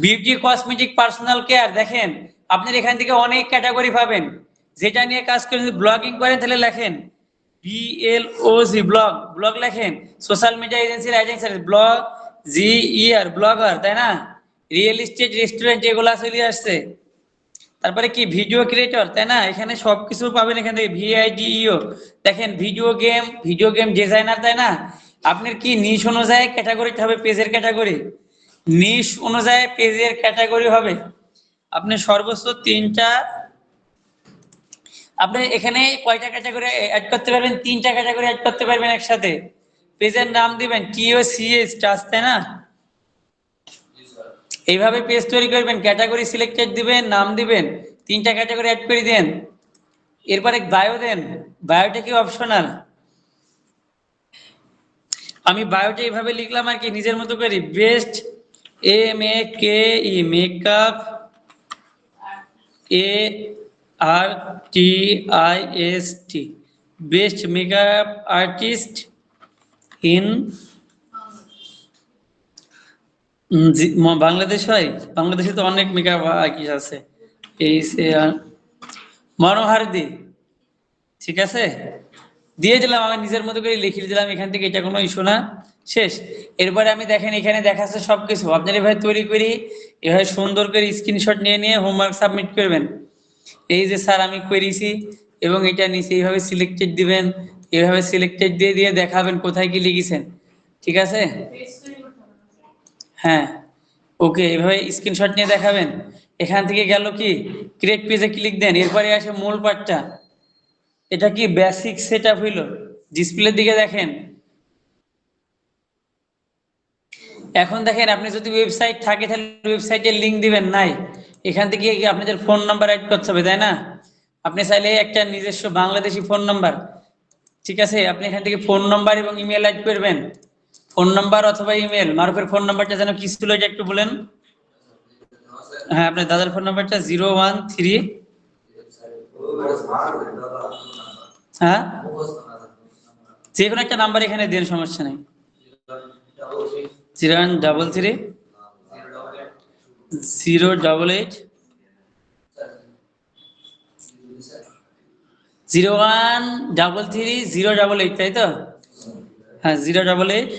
Beauty, cosmetic, personal care. দেখেন আপনার এখান থেকে অনেক ক্যাটাগরি পাবেন। যেটা নিয়ে কাজ করেন, যদি ব্লগিং করেন তাহলে লেখেন BLOG, ব্লগ লেখেন। Social media agency blog, GER blogger, তাই না? রিয়েল এস্টেট, রেস্টুরেন্ট, এগুলা চলে আসছে। তারপরে কি ভিডিও ক্রিয়েটর, তাই না? এখানে সবকিছু পাবেন এখান থেকে। VIDEO দেখেন, ভিডিও গেম ডিজাইনার, তাই না? আপনার কি নিশ অনুযায়ী ক্যাটাগরিটা হবে, পেজের ক্যাটাগরি নিশ অনুযায়ী পেজের ক্যাটাগরি হবে। আপনি সর্বোচ্চ 3টা, আপনি এখানে কয়টা ক্যাটাগরি অ্যাড করতে পারবেন? 3টা ক্যাটাগরি অ্যাড করতে পারবেন একসাথে। পেজের নাম দিবেন TOCH টাচ, তাই না? এইভাবে পেজ তৈরি করবেন, ক্যাটাগরি সিলেক্টেড দিবেন, নাম দিবেন, 3টা ক্যাটাগরি অ্যাড করে দেন। এরপরে বায়ো দেন। বায়োটা কি অপশনাল। আমি বায়োটা এইভাবে লিখলাম আর কি, নিজের মতো করি। Best MAKE makeup ARTIST best makeup artist in Bangladesh. হয় বাংলাদেশে তো অনেক মেকআপ আর্টিস্ট আছে। মনোহারদি, ঠিক আছে, দিয়ে দিলাম। আমি নিজের মতো করে লিখে দিলাম এখান থেকে, এটা কোনো ইস্যু না। শেষ। এরপরে আমি দেখেন এখানে দেখাচ্ছে সবকিছু। আপনার এভাবে তৈরি করি, এভাবে সুন্দর করে স্ক্রিনশট নিয়ে হোমওয়ার্ক সাবমিট করবেন। এই যে স্যার আমি করেছি এবং এটা নিচে এইভাবে সিলেক্টেড দিবেন, এইভাবে সিলেক্টেড দিয়ে দেখাবেন কোথায় কি লিখেছেন, ঠিক আছে? হ্যাঁ, ওকে, এইভাবে স্ক্রিনশট নিয়ে দেখাবেন। এখান থেকে গেল কি, ক্রিয়েট পেজে ক্লিক দেন। এরপরে আসে মূল পার্টটা। এটা কি বেসিক সেটআপ হইল। ডিসপ্লের দিকে দেখেন। এখন দেখেন, আপনি যদি ওয়েবসাইট থাকে তাহলে ওয়েবসাইটের লিংক দিবেন, নাই। এখান থেকে আপনাদের ফোন নাম্বার অ্যাড করতে হবে, তাই না? আপনি চাইলে একটা নিজস্ব বাংলাদেশি ফোন নাম্বার, ঠিক আছে, আপনি এখান থেকে ফোন নাম্বার এবং ইমেল অ্যাড করবেন। ফোন নাম্বার অথবা ইমেল। মারুফের ফোন নাম্বারটা যেন কি ছিল, এটা একটু বলেন। হ্যাঁ, আপনার দাদার ফোন নাম্বারটা 013। হ্যাঁ, যে কোনো একটা নাম্বার এখানে দেন, সমস্যা নেই। 0133 088 0133 088, তাই তো? হ্যাঁ, 088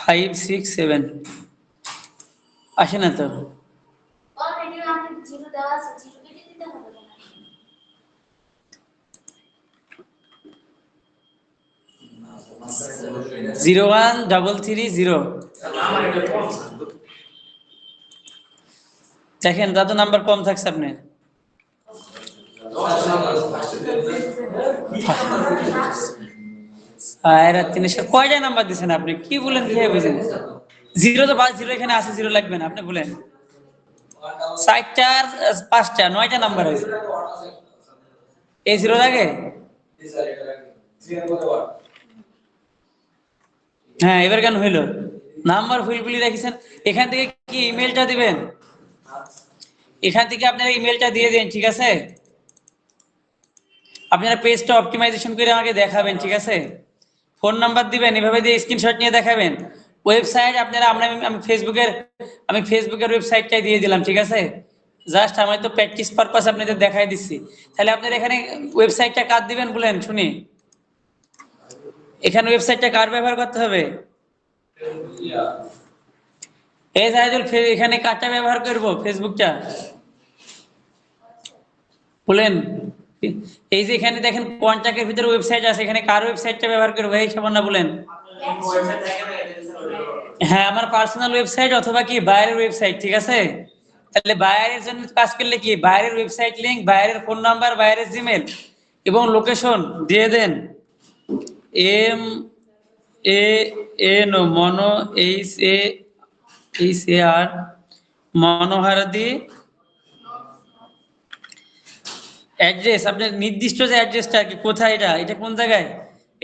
567। আসে না তো? জিরো 0133 দেখেন, দাদু নাম্বার কম থাকছে আপনার। কয়টা নাম্বার দিচ্ছেন আপনি? কি বলেন, কি বুঝেন? জিরো তো জিরো এখানে আছে, জিরো লাগবে না, আপনি বলেন। 4টা 5টা 9টা নাম্বার আছে। এই জিরো লাগে? হ্যাঁ, এবার কেন হইলো? নাম্বার ভুল রেখেছেন। এখান থেকে কি ইমেলটা দিবেন, এখান থেকে আপনারা ইমেলটা দিয়ে দেন, ঠিক আছে? আপনারা পেজটা অপটিমাইজেশন করে আমাকে দেখাবেন, ঠিক আছে? ফোন নাম্বার দিবেন, এভাবে দিয়ে স্ক্রিনশট নিয়ে দেখাবেন। ওয়েবসাইট আপনারা আমি ফেসবুকের ওয়েবসাইটটাই দিয়ে দিলাম, ঠিক আছে? জাস্ট আমি তো প্র্যাকটিস পারপাস আপনাদের দেখাই দিচ্ছি। তাহলে আপনারা এখানে ওয়েবসাইটটা কার দিবেন বলেন শুনি। এখানে ওয়েবসাইটটা কার ব্যবহার করতে হবে? এই জাহিদুল, এখানে কারটা ব্যবহার করব ফেসবুকটা বলেন। এই যে এখানে দেখেন কন্টাক্টের ভিতরে ওয়েবসাইট আছে, এখানে কার ওয়েবসাইটটা ব্যবহার করবো এই সামান্য বলেন। হ্যাঁ, আমার পার্সোনাল ওয়েবসাইট অথবা কি বাইরের ওয়েবসাইট, ঠিক আছে। তাহলে বাইরের জন্য কাজ করলে কি বাইরের ওয়েবসাইট লিংক, বাইরের ফোন নাম্বার, বাইরের জিমেল এবং লোকেশন দিয়ে দেন। MAN মনো HAR মনোহারদি অ্যাড্রেস, আপনার নির্দিষ্ট যে অ্যাড্রেসটা আর কি, কোথায় এটা, এটা কোন জায়গায়,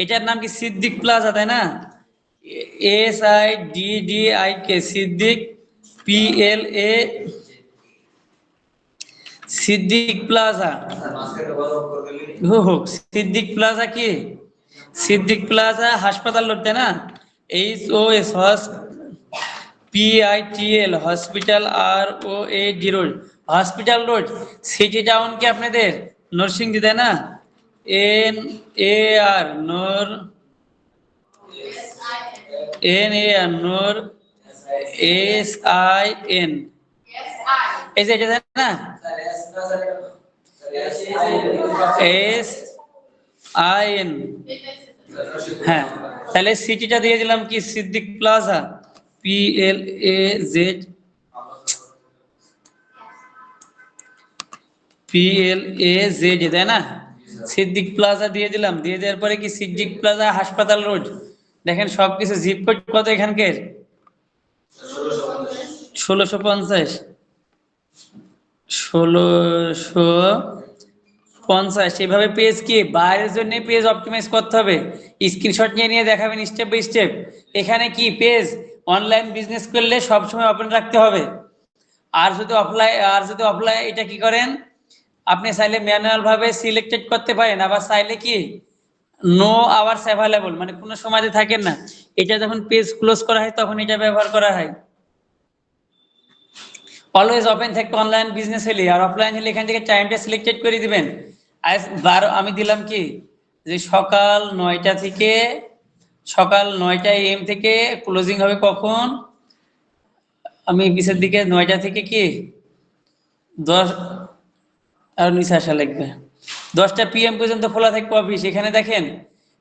এটার নাম কি সিদ্দিক প্লাজা, তাই না? SIDDIK Siddique PLA Siddique plaza. হোক সিদ্দিক প্লাজা কি সিদ্দিক প্লাজা হাসপাতাল রোড, তাই না? HOS PITL hospital ROAD road, hospital road, city town কি আপনাদের নরসিংদী, তাই না? NAR নর নর SIN, এই যে এটা, তাই না? SIN, হ্যাঁ। তাহলে সিটিটা দিয়ে দিলাম কি সিদ্দিক প্লাজা PLAZ, তাই না? সিদ্দিক প্লাজা দিয়ে দিলাম, দিয়ে দেওয়ার পরে কি সিদ্দিক প্লাজা হাসপাতাল রোড, দেখেন সবকিছু জিপ কোড কত এখানকার 1650 1650। এভাবে পেজ কি বাইরের জন্য পেজ অপটিমাইজ করতে হবে, স্ক্রিনশট নিয়ে নিয়ে দেখাবেন স্টেপ বাই স্টেপ। এখানে কি পেজ অনলাইন বিজনেস করলে সবসময় ওপেন রাখতে হবে। আর যদি অফলাইন এটা কি করেন, আপনি চাইলে ম্যানুয়াল ভাবে সিলেক্টেড করতে পারেন, আবার চাইলে কি নো আওয়ার্স অ্যাভেলেবল, মানে কোনো সময় থাকেন না, এটা যখন পেজ ক্লোজ করা হয় তখন এটা ব্যবহার করা হয়। অলওয়েজ ওপেন থাকতে অনলাইন বিজনেস হলে, আর অফলাইন হলে এখান থেকে টাইমটা সিলেক্টেড করে দিবেন। আমি দিলাম কি যে সকাল 9টা থেকে সকাল 9টা AM থেকে ক্লোজিং হবে কখন, আমি পিছের দিকে 9টা থেকে কি 10 আর নিচে আসা লাগবে 10টা PM পর্যন্ত খোলা থাকবে অফিস। এখানে দেখেন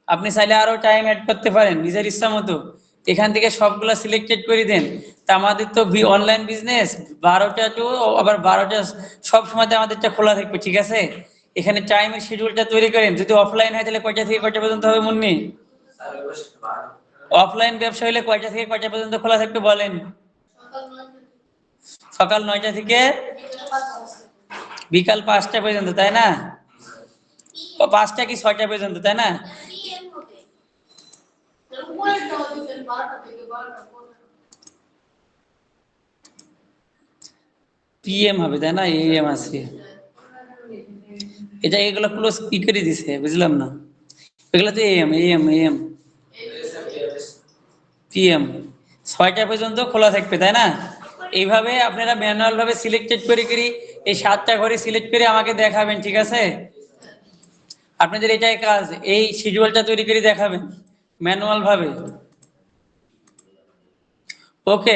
আপনি চাইলে আরো টাইম অ্যাড করতে পারেন নিজের ইচ্ছা মতো, এখান থেকে সবগুলা সিলেক্টেড করে দেন। তা আমাদের তো অনলাইন বিজনেস 12টা টু আবার 12টা সব সময়তে আমাদেরটা খোলা থাকবে, ঠিক আছে। এখানে টাইমের শিডিউলটা তৈরি করেন, যদি অফলাইন হয় তাহলে কয়টা থেকে কয়টা পর্যন্ত হবে মুন্নি? অফলাইন ব্যবসা হলে কয়টা থেকে কয়টা পর্যন্ত খোলা থাকবে বলেন? সকাল 9টা থেকে বিকাল 5টা পর্যন্ত, তাই না? 5টা কি 6টা পর্যন্ত, তাই না? PM হবে, তাই না? AM আছে, এটা এগুলো ক্লোজ কি করে দিছে বুঝলাম না, এগুলো তো AM PM 6টা পর্যন্ত খোলা থাকবে, তাই না? এইভাবে আপনারা ম্যানুয়াল ভাবে সিলেক্টেড করে এই 7টা ঘরে সিলেক্ট করে আমাকে দেখাবেন, ঠিক আছে। আপনাদের এটাই কাজ, এই শিডিউলটা তৈরি করে দেখাবেন ম্যানুয়াল ভাবে। ওকে,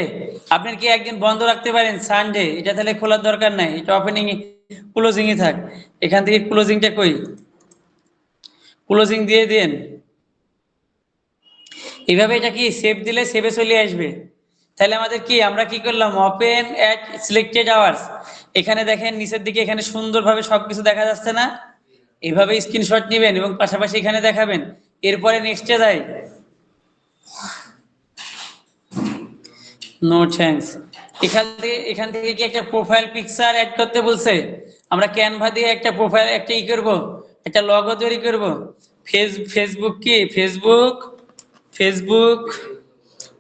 আপনার কি একদিন বন্ধ রাখতে পারেন সানডে, এটা তাহলে খোলার দরকার নাই, এটা ওপেনিং ক্লোজিংই থাক। এখান থেকে ক্লোজিংটা কই, ক্লোজিং দিয়ে দেন। এইভাবে এটা কি সেভ দিলে সেভে চলে আসবে। তাহলে আমাদের কি আমরা কি করলাম, ওপেন এট সিলেক্টেড আওয়ার্স, এখানে দেখেন নিচের দিকে এখানে সুন্দরভাবে সবকিছু দেখা যাচ্ছে না, এইভাবে স্ক্রিনশট নেবেন এবং পাশাপাশি এখানে দেখাবেন। এরপরে নেক্সটে যাই, নো থ্যাঙ্কস। এখান থেকে কি একটা প্রোফাইল পিকচার অ্যাড করতে বলছে, আমরা ক্যানভা দিয়ে একটা প্রোফাইল একটা করব, একটা লগো তৈরি করব। ফেসবুক কি Facebook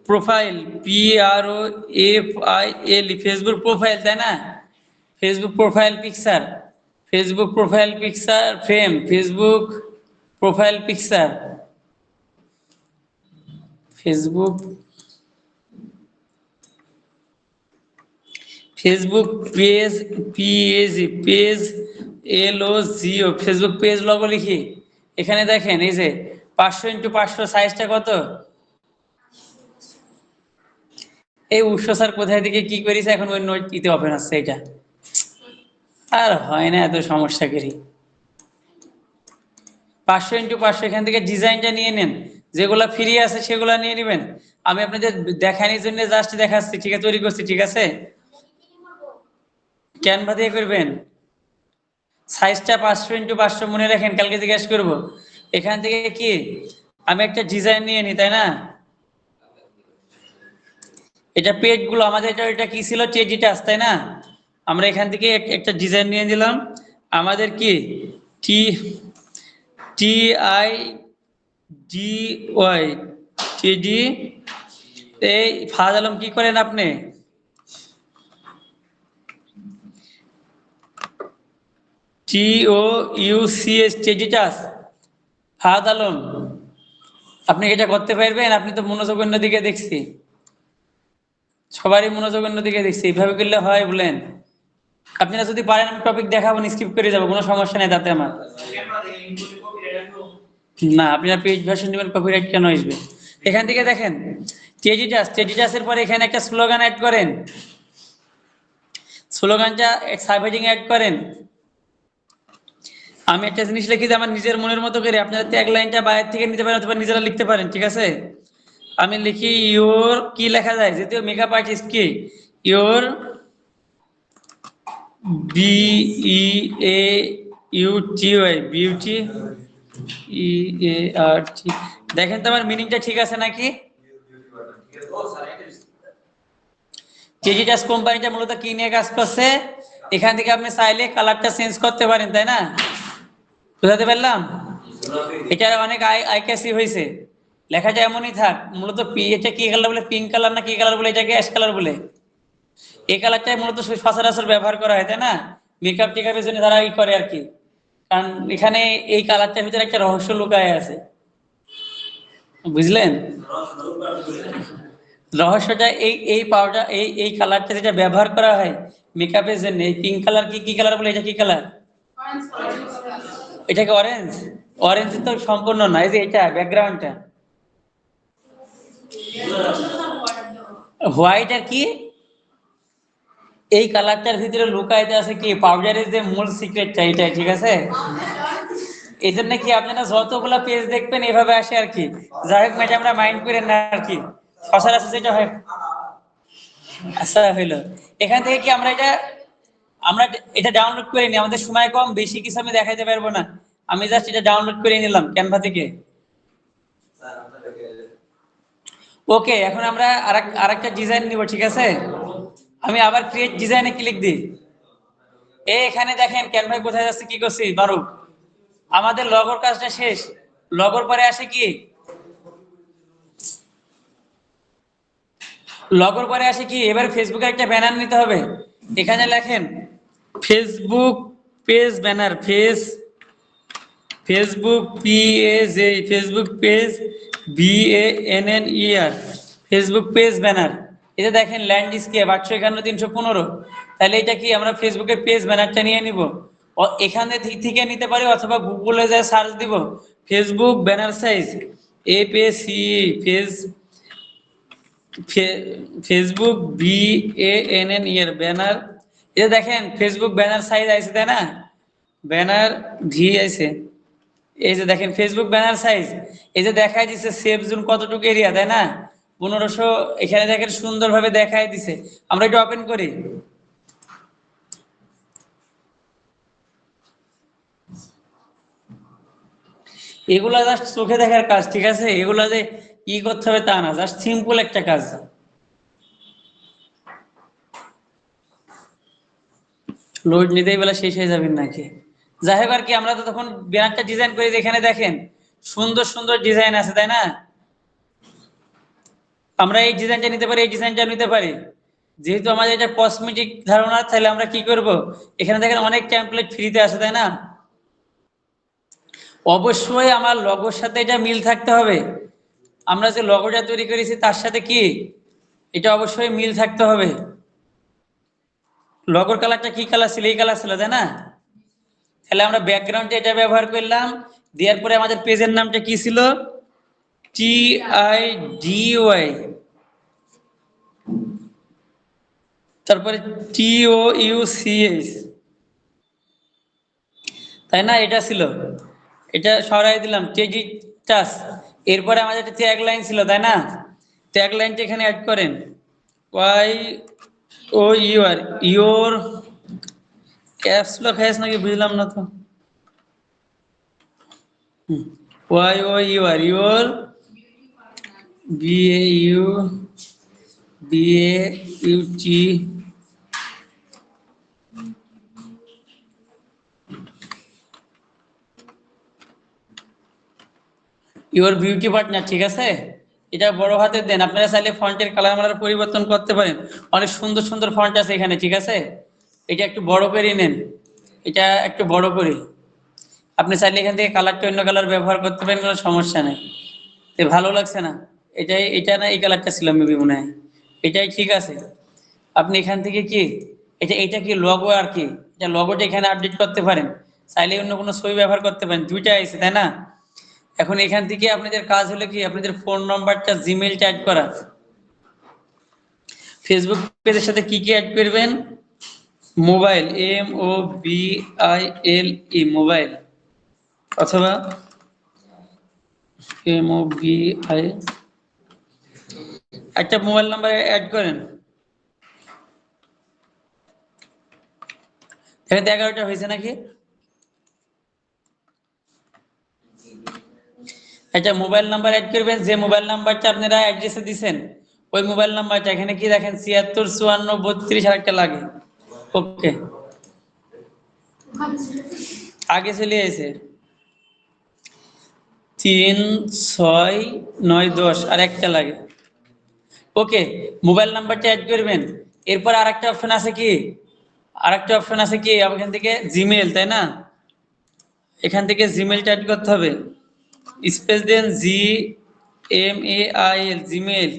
profile PROFIL Facebook profile, তাই না? Facebook profile picture frame, Facebook profile picture, Facebook page LOGO, Facebook page logo লিখি। এখানে দেখেন এই যে 500x500 সাইজটা কত? এই উৎস স্যার কোথায় থেকে কি করেছে এখন ওই নোট ইতে ওপেন আছে এটা আর হয় না এত সমস্যা করি। 500x500 এখান থেকে ডিজাইনটা নিয়ে নেন, যেগুলা ফ্রি আছে সেগুলা নিয়ে নেবেন। আমি আপনাদের দেখানোর জন্য জাস্ট দেখাচ্ছি, ঠিক আছে, তৈরি করছি, ঠিক আছে। ক্যানভা দিয়ে করবেন, সাইজটা 500x500 মনে রাখেন, কালকে জিজ্ঞেস করবো। এখান থেকে কি আমি একটা ডিজাইন নিয়ে নিই, তাই না? এটা পেজ গুলো আমাদের এটা কি ছিল, চেজিটাস, তাই না? আমরা এখান থেকে একটা ডিজাইন নিয়ে নিলাম। আমাদের কি T T I D Y TD. এই ফাহাদ আলম কি করেন আপনি? T O U C S, টেজিটাস। ফাহাদ আলম, আপনি এটা করতে পারবেন? আপনি তো মনোযোগ অন্যদিকে দেখছি, সবারই মনোযোগ অন্যদিকে দেখছি, এইভাবে করলে হয় বলেন? আপনারা যদি পারেন আমি টপিক দেখাবো, স্কিপ করে যাবো, কোনো সমস্যা নেই তাতে আমার। না, আপনারা পেজ ভার্সন নেবেন, কপিরাইট কেন আসবে? এখান থেকে দেখেন টেজিটাস, টেজিটাসের পরে এখানে একটা স্লোগান অ্যাড করেন, স্লোগানটা সাবহেডিং অ্যাড করেন। আমি একটা জিনিস লিখি যে আমার নিজের মনের মতো করে, আপনারা ট্যাগ লাইনটা বাইরে থেকে নিতে পারেন অথবা নিজেরা লিখতে পারেন, ঠিক আছে। আমি লিখি ইওর, কি লেখা যায়, যদিও মেকআপ আর্টিস্ট কি, ইওর BEAUTY, বিউটি EART। দেখেন তো আমার মিনিংটা ঠিক আছে নাকি? টেজিটাস কোম্পানিটা মূলত কি নিয়ে কাজ করছে, এখান থেকে আপনি চাইলে কালারটা চেঞ্জ করতে পারেন, তাই না? বুঝাতে পারলাম? এটা অনেক আইক্যাসি হয়েছে, লেখাটা এমনই থাক। মূলত এটা কি কালার বলে, পিঙ্ক কালার না কি কালার বলে, এটাকে অ্যাশ কালার বলে। এই কালারটাই মূলত সচরাচর ব্যবহার করা হয়, তাই না? মেকআপ টেকআপের জন্য তারা ই করে আর কি, কারণ এখানে এই কালারটার ভিতরে একটা রহস্য লুকায় আছে, বুঝলেন? রহস্যটা এই পাউডার, এই কালারটা যেটা ব্যবহার করা হয় মেকআপের জন্য, এই পিঙ্ক কালার কি কালার বলে, এটা কি কালার? এটাকে অরেঞ্জ। অরেঞ্জ তো সম্পূর্ণ না, এই যে এটা ব্যাকগ্রাউন্ডটা হোয়াইট। আর কি এই কালারটার ভিতরে লুকাইতে আছে কি পাউডারের যে মূল সিক্রেটটা, এটাই, ঠিক আছে। এই জন্য কি আপনারা যতগুলা পেজ দেখবেন এভাবে আসে আর কি। যাই হোক ম্যাডামরা মাইন্ড করেন না আর কি, সচরাচর যেটা হয়। আচ্ছা হইলো, এখান থেকে কি আমরা এটা ডাউনলোড করে নিই, আমাদের সময় কম, বেশি কিছু আমি দেখাইতে পারবো না। আমি জাস্ট এটা ডাউনলোড করে নিলাম ক্যানভা থেকে। ওকে, এখন আমরা আরেকটা ডিজাইন নিব, ঠিক আছে। আমি আবার ক্রিয়েট ডিজাইনে ক্লিক দিই। এখানে দেখেন ক্যানভায় কোথায় যাচ্ছে, কি করছি বারুক, আমাদের লগোর কাজটা শেষ। লগোর পরে আসে কি, লগোর পরে আসে কি, এবার ফেসবুকের একটা ব্যানার নিতে হবে। এখানে লেখেন Facebook page banner, Facebook PAJ, Facebook page BANNER, Facebook page banner. এটা দেখেন ল্যান্ডস্কেপ 851 315। তাহলে এটা কি আমরা ফেসবুকের পেজ ব্যানারটা নিয়ে নিব, এখানে থেকে নিতে পারি, অথবা গুগলে যা সার্চ দিব Facebook banner size FACE, Facebook BANNER banner. এটা দেখেন ফেসবুক ব্যানার সাইজ আছে, তাই না? ব্যানার ভি আছে, এই যে দেখেন ফেসবুক ব্যানার সাইজ, এই যে দেখাই দিচ্ছে সেভ জোন কতটুকু এরিয়া, তাই না? 1500। এখানে দেখেন সুন্দরভাবে দেখাই দিছে। আমরা এটা ওপেন করি, এগুলা জাস্ট চোখে দেখার কাজ, ঠিক আছে। এগুলা যে ই করতে হবে তা না, জাস্ট সিম্পল একটা কাজ। লোড নিতেই বেলা শেষ হয়ে যাবেন নাকি? যাই হোক আর কি, আমরা তো তখন ব্যানারটা ডিজাইন করি, এখানে দেখেন সুন্দর সুন্দর ডিজাইন আছে, তাই না? আমরা এই ডিজাইনটা নিতে পারি, এই ডিজাইনটা নিতে পারি। যেহেতু আমাদের এটা কসমেটিক ধারণা, তাহলে আমরা কি করব, এখানে দেখেন অনেক টেমপ্লেট ফ্রিতে আছে, তাই না? অবশ্যই আমার লগোর সাথে এটা মিল থাকতে হবে। আমরা যে লগোটা তৈরি করেছি তার সাথে কি এটা অবশ্যই মিল থাকতে হবে। লগোর কালারটা কি কালার ছিল, এই কালার ছিল, তাই না? তাহলে আমরা ব্যাকগ্রাউন্ডে এটা ব্যবহার করলাম, দেওয়ার পরে আমাদের পেজের নামটা কি ছিল? TIDY, তারপরে TOUCH, তাই না? এটা ছিল, এটা সরাই দিলাম টেডিটাস। এরপরে আমাদের একটা ট্যাগ লাইন ছিল, তাই না? ট্যাগ লাইনটা এখানে অ্যাড করেন, YOUR, ইওর ক্যাপস লক হ্যাস নাকি বুঝলাম না তো। YOUR, your BAUT, your beauty partner, ঠিক আছে? এটা বড় হাতের দেন। আপনারা চাইলে ফন্টের কালার মালার পরিবর্তন করতে পারেন, অনেক সুন্দর সুন্দর ফন্ট আছে এখানে, ঠিক আছে? এটা একটু বড় করে নেন, এটা একটু বড় করে। আপনি চাইলে এখান থেকে কালারটা অন্য কালার ব্যবহার করতে পারেন, কোনো সমস্যা নেই। তো ভালো লাগছে না? এটাই, এটা না এই কালারটা ছিল মেবি, মনে হয় এটাই ঠিক আছে। আপনি এখান থেকে কি এটা কি লগো আর কি, এটা লগোটা এখানে আপডেট করতে পারেন, চাইলে অন্য কোনো ছবি ব্যবহার করতে পারেন, দুইটা আছে, তাই না? এখন এখান থেকে আপনাদের কাজ হলো কি, আপনাদের ফোন নাম্বারটা, জিমেইলটা অ্যাড করা। ফেসবুক পেজের সাথে কি কি অ্যাড করবেন? মোবাইল, MOBILE, মোবাইল, অথবা MOBI, একটা মোবাইল নাম্বার অ্যাড করেন। এখানে 11টা হয়েছে নাকি? একটা মোবাইল নাম্বার অ্যাড করবেন, যে মোবাইল নাম্বারটা আপনারা অ্যাড্রেসে দিবেন ওই মোবাইল নাম্বারটা। এখানে কি দেখেন 765432 আর একটা লাগে। ওকে, আগে চলে এসে 369110 আর একটা লাগে। ওকে, মোবাইল নাম্বারটা অ্যাড করবেন। এরপর আরেকটা অপশন আছে কি, আরেকটা অপশন আছে কি, এখান থেকে জিমেল, তাই না? এখান থেকে জিমেলটা অ্যাড করতে হবে, স্পেস দেন GMAIL, জিমেল।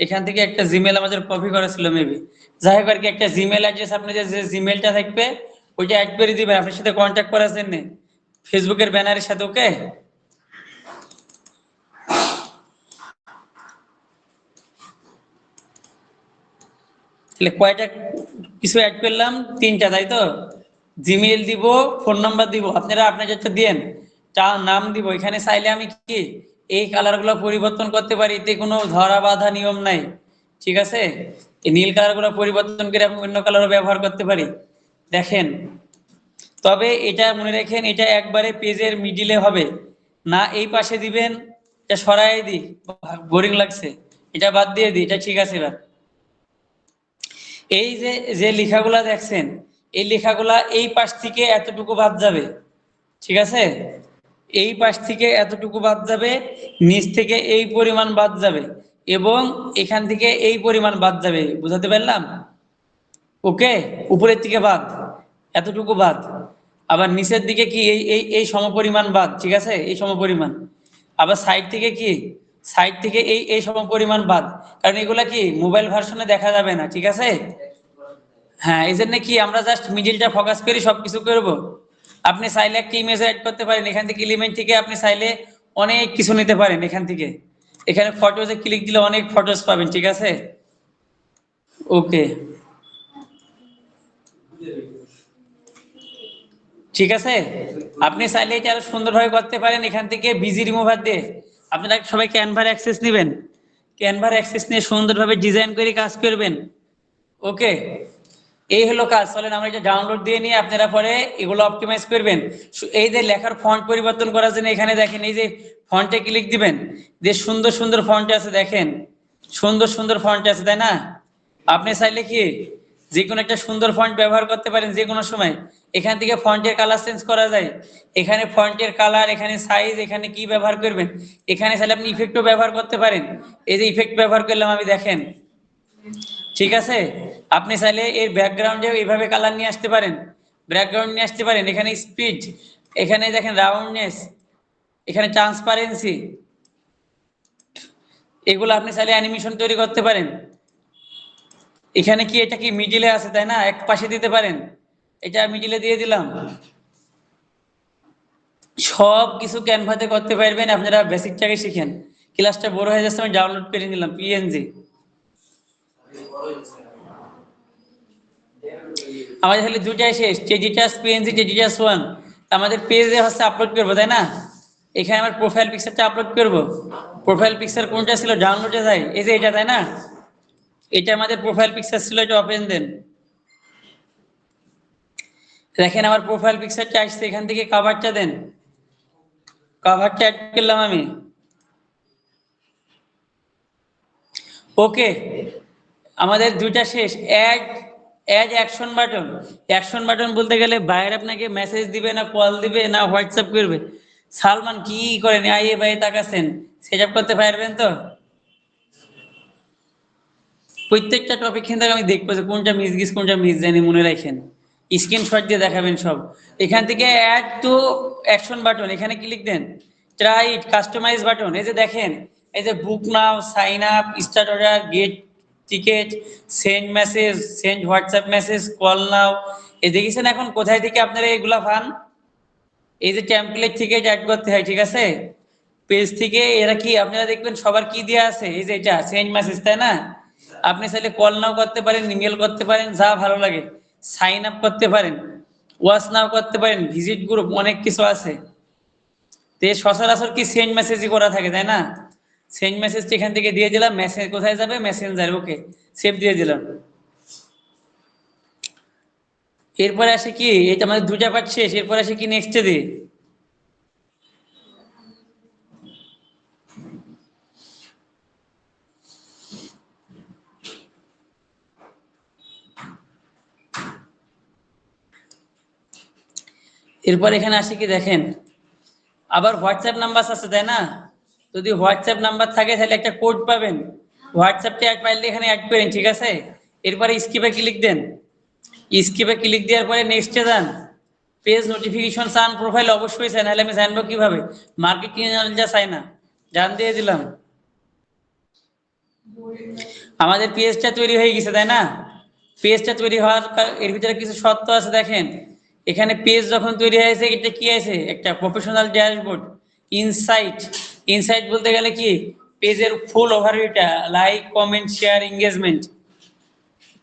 এখান থেকে একটা জিমেল আমাদের কপি করা ছিল মেবি, যাই হোক আর কি, একটা জিমেল অ্যাড্রেস আপনাদের যে জিমেলটা থাকবে ওইটা অ্যাড করে দিবেন আপনার সাথে কন্ট্যাক্ট করার জন্য ফেসবুকের ব্যানারের সাথে। ওকে, তাহলে কয়টা কিছু অ্যাড করলাম? 3টা, তাই তো? জিমেইল দিব, ফোন নাম্বার দিব, আপনারা আপনার যেটা দিয়েন, নাম দিব। এখানে চাইলে আমি কি এই কালার গুলো পরিবর্তন করতে পারি, এতে কোনো ধরা বাঁধা নিয়ম নাই, ঠিক আছে? এই নীল কালার গুলো পরিবর্তন করে আমি অন্য কালারও ব্যবহার করতে পারি, দেখেন। তবে এটা মনে রাখেন, এটা একবারে পেজের মিডিলে হবে না, এই পাশে দিবেন। এটা সরাই দিই, বোরিং লাগছে, এটা বাদ দিয়ে দিই, এটা ঠিক আছে। এবার এই যে যে লেখাগুলা দেখছেন, এই লেখাগুলা এই পাশ থেকে এতটুকু বাদ যাবে, ঠিক আছে? এই পাশ থেকে এতটুকু বাদ যাবে, নিচ থেকে এই পরিমাণ বাদ যাবে, এবং এখান থেকে এই পরিমাণ বাদ যাবে। বুঝাতে পারলাম? ওকে, উপরের দিকে বাদ, এতটুকু বাদ। আবার নিচের দিকে কি এই এই এই সমপরিমাণ বাদ, ঠিক আছে? এই সমপরিমাণ। আবার সাইড থেকে কি, সাইড থেকে এই এই সমপরিমাণ বাদ, কারণ এগুলা কি মোবাইল ভার্সনে দেখা যাবে না, ঠিক আছে? হ্যাঁ, এই জন্য কি আমরা জাস্ট মিডিলটা ফোকাস করি, সবকিছু করব। আপনি চাইলে একটা ইমেজ অ্যাড করতে পারেন, এখান থেকে এলিমেন্ট থেকে আপনি চাইলে অনেক কিছু নিতে পারেন এখান থেকে। এখানে ফটোজে ক্লিক দিলে অনেক ফটোজ পাবেন, ঠিক আছে? ওকে, ঠিক আছে। আপনি চাইলে এটা আরো সুন্দরভাবে করতে পারেন, এখান থেকে বিজি রিমুভার দিয়ে। আপনারা সবাই ক্যানভার অ্যাক্সেস নেবেন, ক্যানভার অ্যাক্সেস নিয়ে সুন্দরভাবে ডিজাইন করে কাজ করবেন। ওকে, এই হলো কাজ। চলেন আমরা এটা ডাউনলোড দিয়ে নিয়ে আপনারা পরে এগুলো অপটিমাইজ করবেন। এই যে লেখার ফন্ট পরিবর্তন করার জন্য এখানে দেখেন, এই যে ফন্টে ক্লিক দিবেন, যে সুন্দর সুন্দর ফন্ট আছে, দেখেন সুন্দর সুন্দর ফন্ট আছে, তাই না? আপনি চাইলে কি যে কোনো একটা সুন্দর ফন্ট ব্যবহার করতে পারেন যে কোনো সময়। এখান থেকে ফন্টের কালার চেঞ্জ করা যায়, এখানে ফন্টের কালার, এখানে সাইজ, এখানে কি ব্যবহার করবেন। এখানে চাইলে আপনি ইফেক্টও ব্যবহার করতে পারেন। এই যে ইফেক্ট ব্যবহার করলাম আমি, দেখেন, ঠিক আছে? আপনি চাইলে এর ব্যাকগ্রাউন্ডে এইভাবে কালার নিয়ে আসতে পারেন, ব্যাকগ্রাউন্ড নিয়ে আসতে পারেন। এখানে স্পিড, এখানে দেখেন রাউন্ডনেস, এখানে ট্রান্সপারেন্সি, এগুলো আপনি চাইলে অ্যানিমেশন তৈরি করতে পারেন। এখানে কি এটা কি মিডিলে আছে, তাই না? এক পাশে দিতে পারেন, এটা মিডিলে দিয়ে দিলাম। সব কিছু ক্যানভাতে করতে পারবেন, আপনারা বেসিকটাকে শিখেন। ক্লাসটা বড় হয়ে যাচ্ছে, আমি ডাউনলোড করে নিলাম পিএনজি। আমাদের তাহলে দুটাই শেষ, টেজিটাস পিএনজি, টেজিটাস ওয়ান। আমাদের পেজে হচ্ছে আপলোড করবো, তাই না? এখানে আমার প্রোফাইল পিকচারটা আপলোড করব। প্রোফাইল পিকচার কোনটা ছিল, ডাউনলোডে যাই, এই যে এটা, তাই না? এটা আমাদের প্রোফাইল পিকচার ছিল, এটা ওপেন দেন। দেখেন আমার প্রোফাইল পিকচারটা আসছে, এখান থেকে কভারটা দেন। কভারটা অ্যাড করলাম আমি। ওকে, আমাদের দুইটা শেষ। Add add action button. Action button বলতে গেলে বাইরে আপনাকে মেসেজ দিবে না, কল দিবে না, হোয়াটসঅ্যাপ করবে। সালমান কি করেন, আইয়ে ভাই তাকাছেন, সেট আপ করতে পারবেন তো? প্রত্যেকটা টপিক কিন্তু আমি দেখবো যে কোনটা মিস গিস, কোনটা মিস জানি, মনে রাখেন। স্ক্রিনশট দিয়ে দেখাবেন সব। এখান থেকে অ্যাড টু অ্যাকশন বাটন, এখানে ক্লিক দেন। ট্রাই ইট, কাস্টমাইজ বাটন, এই যে দেখেন, এই যে book now, sign up, start order, get ticket, send message, send WhatsApp message, call now. এই দেখেছেন এখন কোথায় থেকে আপনারা এগুলা পান? এই যে টেমপ্লেট থেকে অ্যাড করতে হয়, ঠিক আছে? পেজ থেকে এরা কি আপনারা দেখবেন সবার কি দেওয়া আছে, এই যে এটা সেন্ড মেসেজ, তাই না? আপনি চাইলে কল নাও করতে পারেন, ইমেল করতে পারেন, যা ভালো লাগে। সাইন আপ করতে পারেন, ওয়াচ নাও করতে পারেন, ভিজিট গ্রুপ, অনেক কিছু আছে। তো এর সচরাচর কি সেন্ড মেসেজই করা থাকে, তাই না? সেন্ড মেসেজটা এখান থেকে দিয়ে দিলাম, মেসেজ কোথায় যাবে, মেসেঞ্জার, ওকে সেভ দিয়ে দিলাম। এরপরে আসে কি, এটা আমাদের দুটা পার্ট শেষ, এরপর আসে কি নেক্সটে দিই। এরপর এখানে আসে কি দেখেন, আবার হোয়াটসঅ্যাপ নাম্বার আছে, তাই না? যদি হোয়াটসঅ্যাপ নাম্বার থাকে তাহলে একটা কোড পাবেন, হোয়াটসঅ্যাপটা অ্যাড পাইলে এখানে অ্যাড করেন, ঠিক আছে? এরপরে স্কিপে ক্লিক দেন। স্কিপে ক্লিক দেওয়ার পরে নেক্সটে যান। পেজ নোটিফিকেশন চান, প্রোফাইল অবশ্যই চাই, নাহলে আমি জানবো কিভাবে? মার্কেটিং যা চাই না, জান দিয়ে দিলাম। আমাদের পেজটা তৈরি হয়ে গেছে, তাই না? পেজটা তৈরি হওয়ার এর ভিতরে কিছু শর্ত আছে, দেখেন। এখানে পেজ যখন তৈরি হয়েছে, এটা কি আছে, একটা প্রফেশনাল ড্যাশবোর্ড, ইনসাইট। ইনসাইট বলতে গেলে কি, পেজের ফুল ওভারভিউটা, লাইক, কমেন্ট, শেয়ার, এঙ্গেজমেন্ট।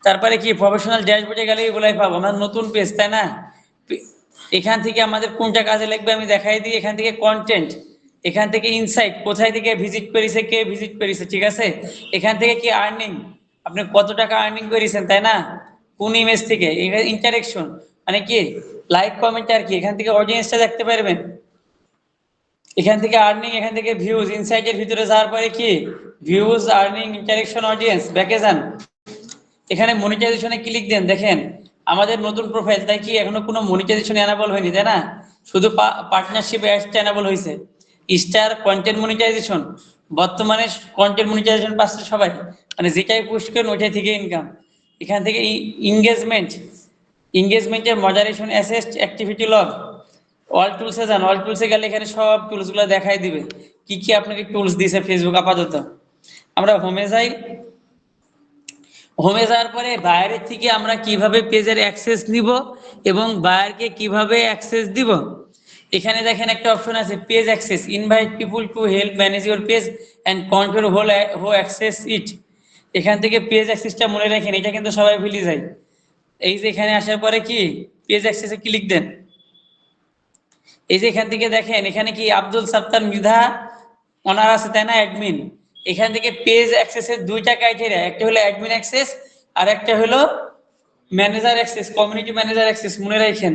তারপরে কি, প্রফেশনাল ড্যাশবোর্ডে গেলে এগুলাই পাবো। আমরা নতুন পেজ, তাই না? এখান থেকে আমাদের কোনটা কাজে লাগবে আমি দেখাই দিই। এখান থেকে কন্টেন্ট, এখান থেকে ইনসাইট, কোথায় থেকে ভিজিট করেছে, কে ভিজিট করেছে, ঠিক আছে? এখান থেকে কি আর্নিং, আপনি কত টাকা আর্নিং করেছেন, তাই না? কোন ইমেজ থেকে, ইন্টারেকশন মানে কি, লাইক, কমেন্ট আর কি, এখান থেকে অডিয়েন্সটা দেখতে পারবেন। এখান থেকে আর্নিং, এখান থেকে ভিউজ, ইনসাইটের ভিতরে যাওয়ার পরে কি, ভিউজ, আর্নিং, ইন্টারেকশন, অডিয়েন্স, ব্যাকে যান। এখানে মনিটাইজেশনে ক্লিক দেন। দেখেন আমাদের নতুন প্রোফাইল, তাই কি এখনো কোনো মনিটাইজেশন এনাবল হয়নি, তাই না? শুধু পার্টনারশিপ অ্যাডসটা এনাবল হয়েছে। স্টার কন্টেন্ট মনিটাইজেশন, বর্তমানে কন্টেন্ট মনিটাইজেশন পাচ্ছে সবাই, মানে যেটাই পোস্ট করেন ওইটাই থেকে ইনকাম। এখান থেকে এঙ্গেজমেন্ট, এঙ্গেজমেন্টের moderation, assets, activity log. All টুলসে যান, অল টুলসে গেলে এখানে সব টুলসগুলো দেখাই দিবে, কি কি আপনাকে টুলস দিয়েছে ফেসবুক আপাতত। আমরা হোমে যাই। হোমে যাওয়ার পরে বাইরের থেকে আমরা কিভাবে পেজের অ্যাক্সেস নিব এবং বায়ারকে কিভাবে অ্যাক্সেস দিব, এখানে দেখেন একটা অপশন আছে, page access, invite people to help manage your page and control হো অ্যাক্সেস ইট। এখান থেকে পেজ অ্যাক্সেসটা মনে রাখেন, এটা কিন্তু সবাই ভুলে যায়। এই যে এখানে আসার পরে কি, পেজ অ্যাক্সেসে ক্লিক দেন। এই যে এখান থেকে দেখেন, এখানে কি আব্দুল সাত্তার মৃধা ওনার আছে, তাই না, অ্যাডমিন। এখান থেকে পেজ অ্যাক্সেসের দুইটা ক্রাইটেরিয়া, একটা হলো অ্যাডমিন অ্যাক্সেস আর একটা হলো manager access, community manager access, মনে রাখেন।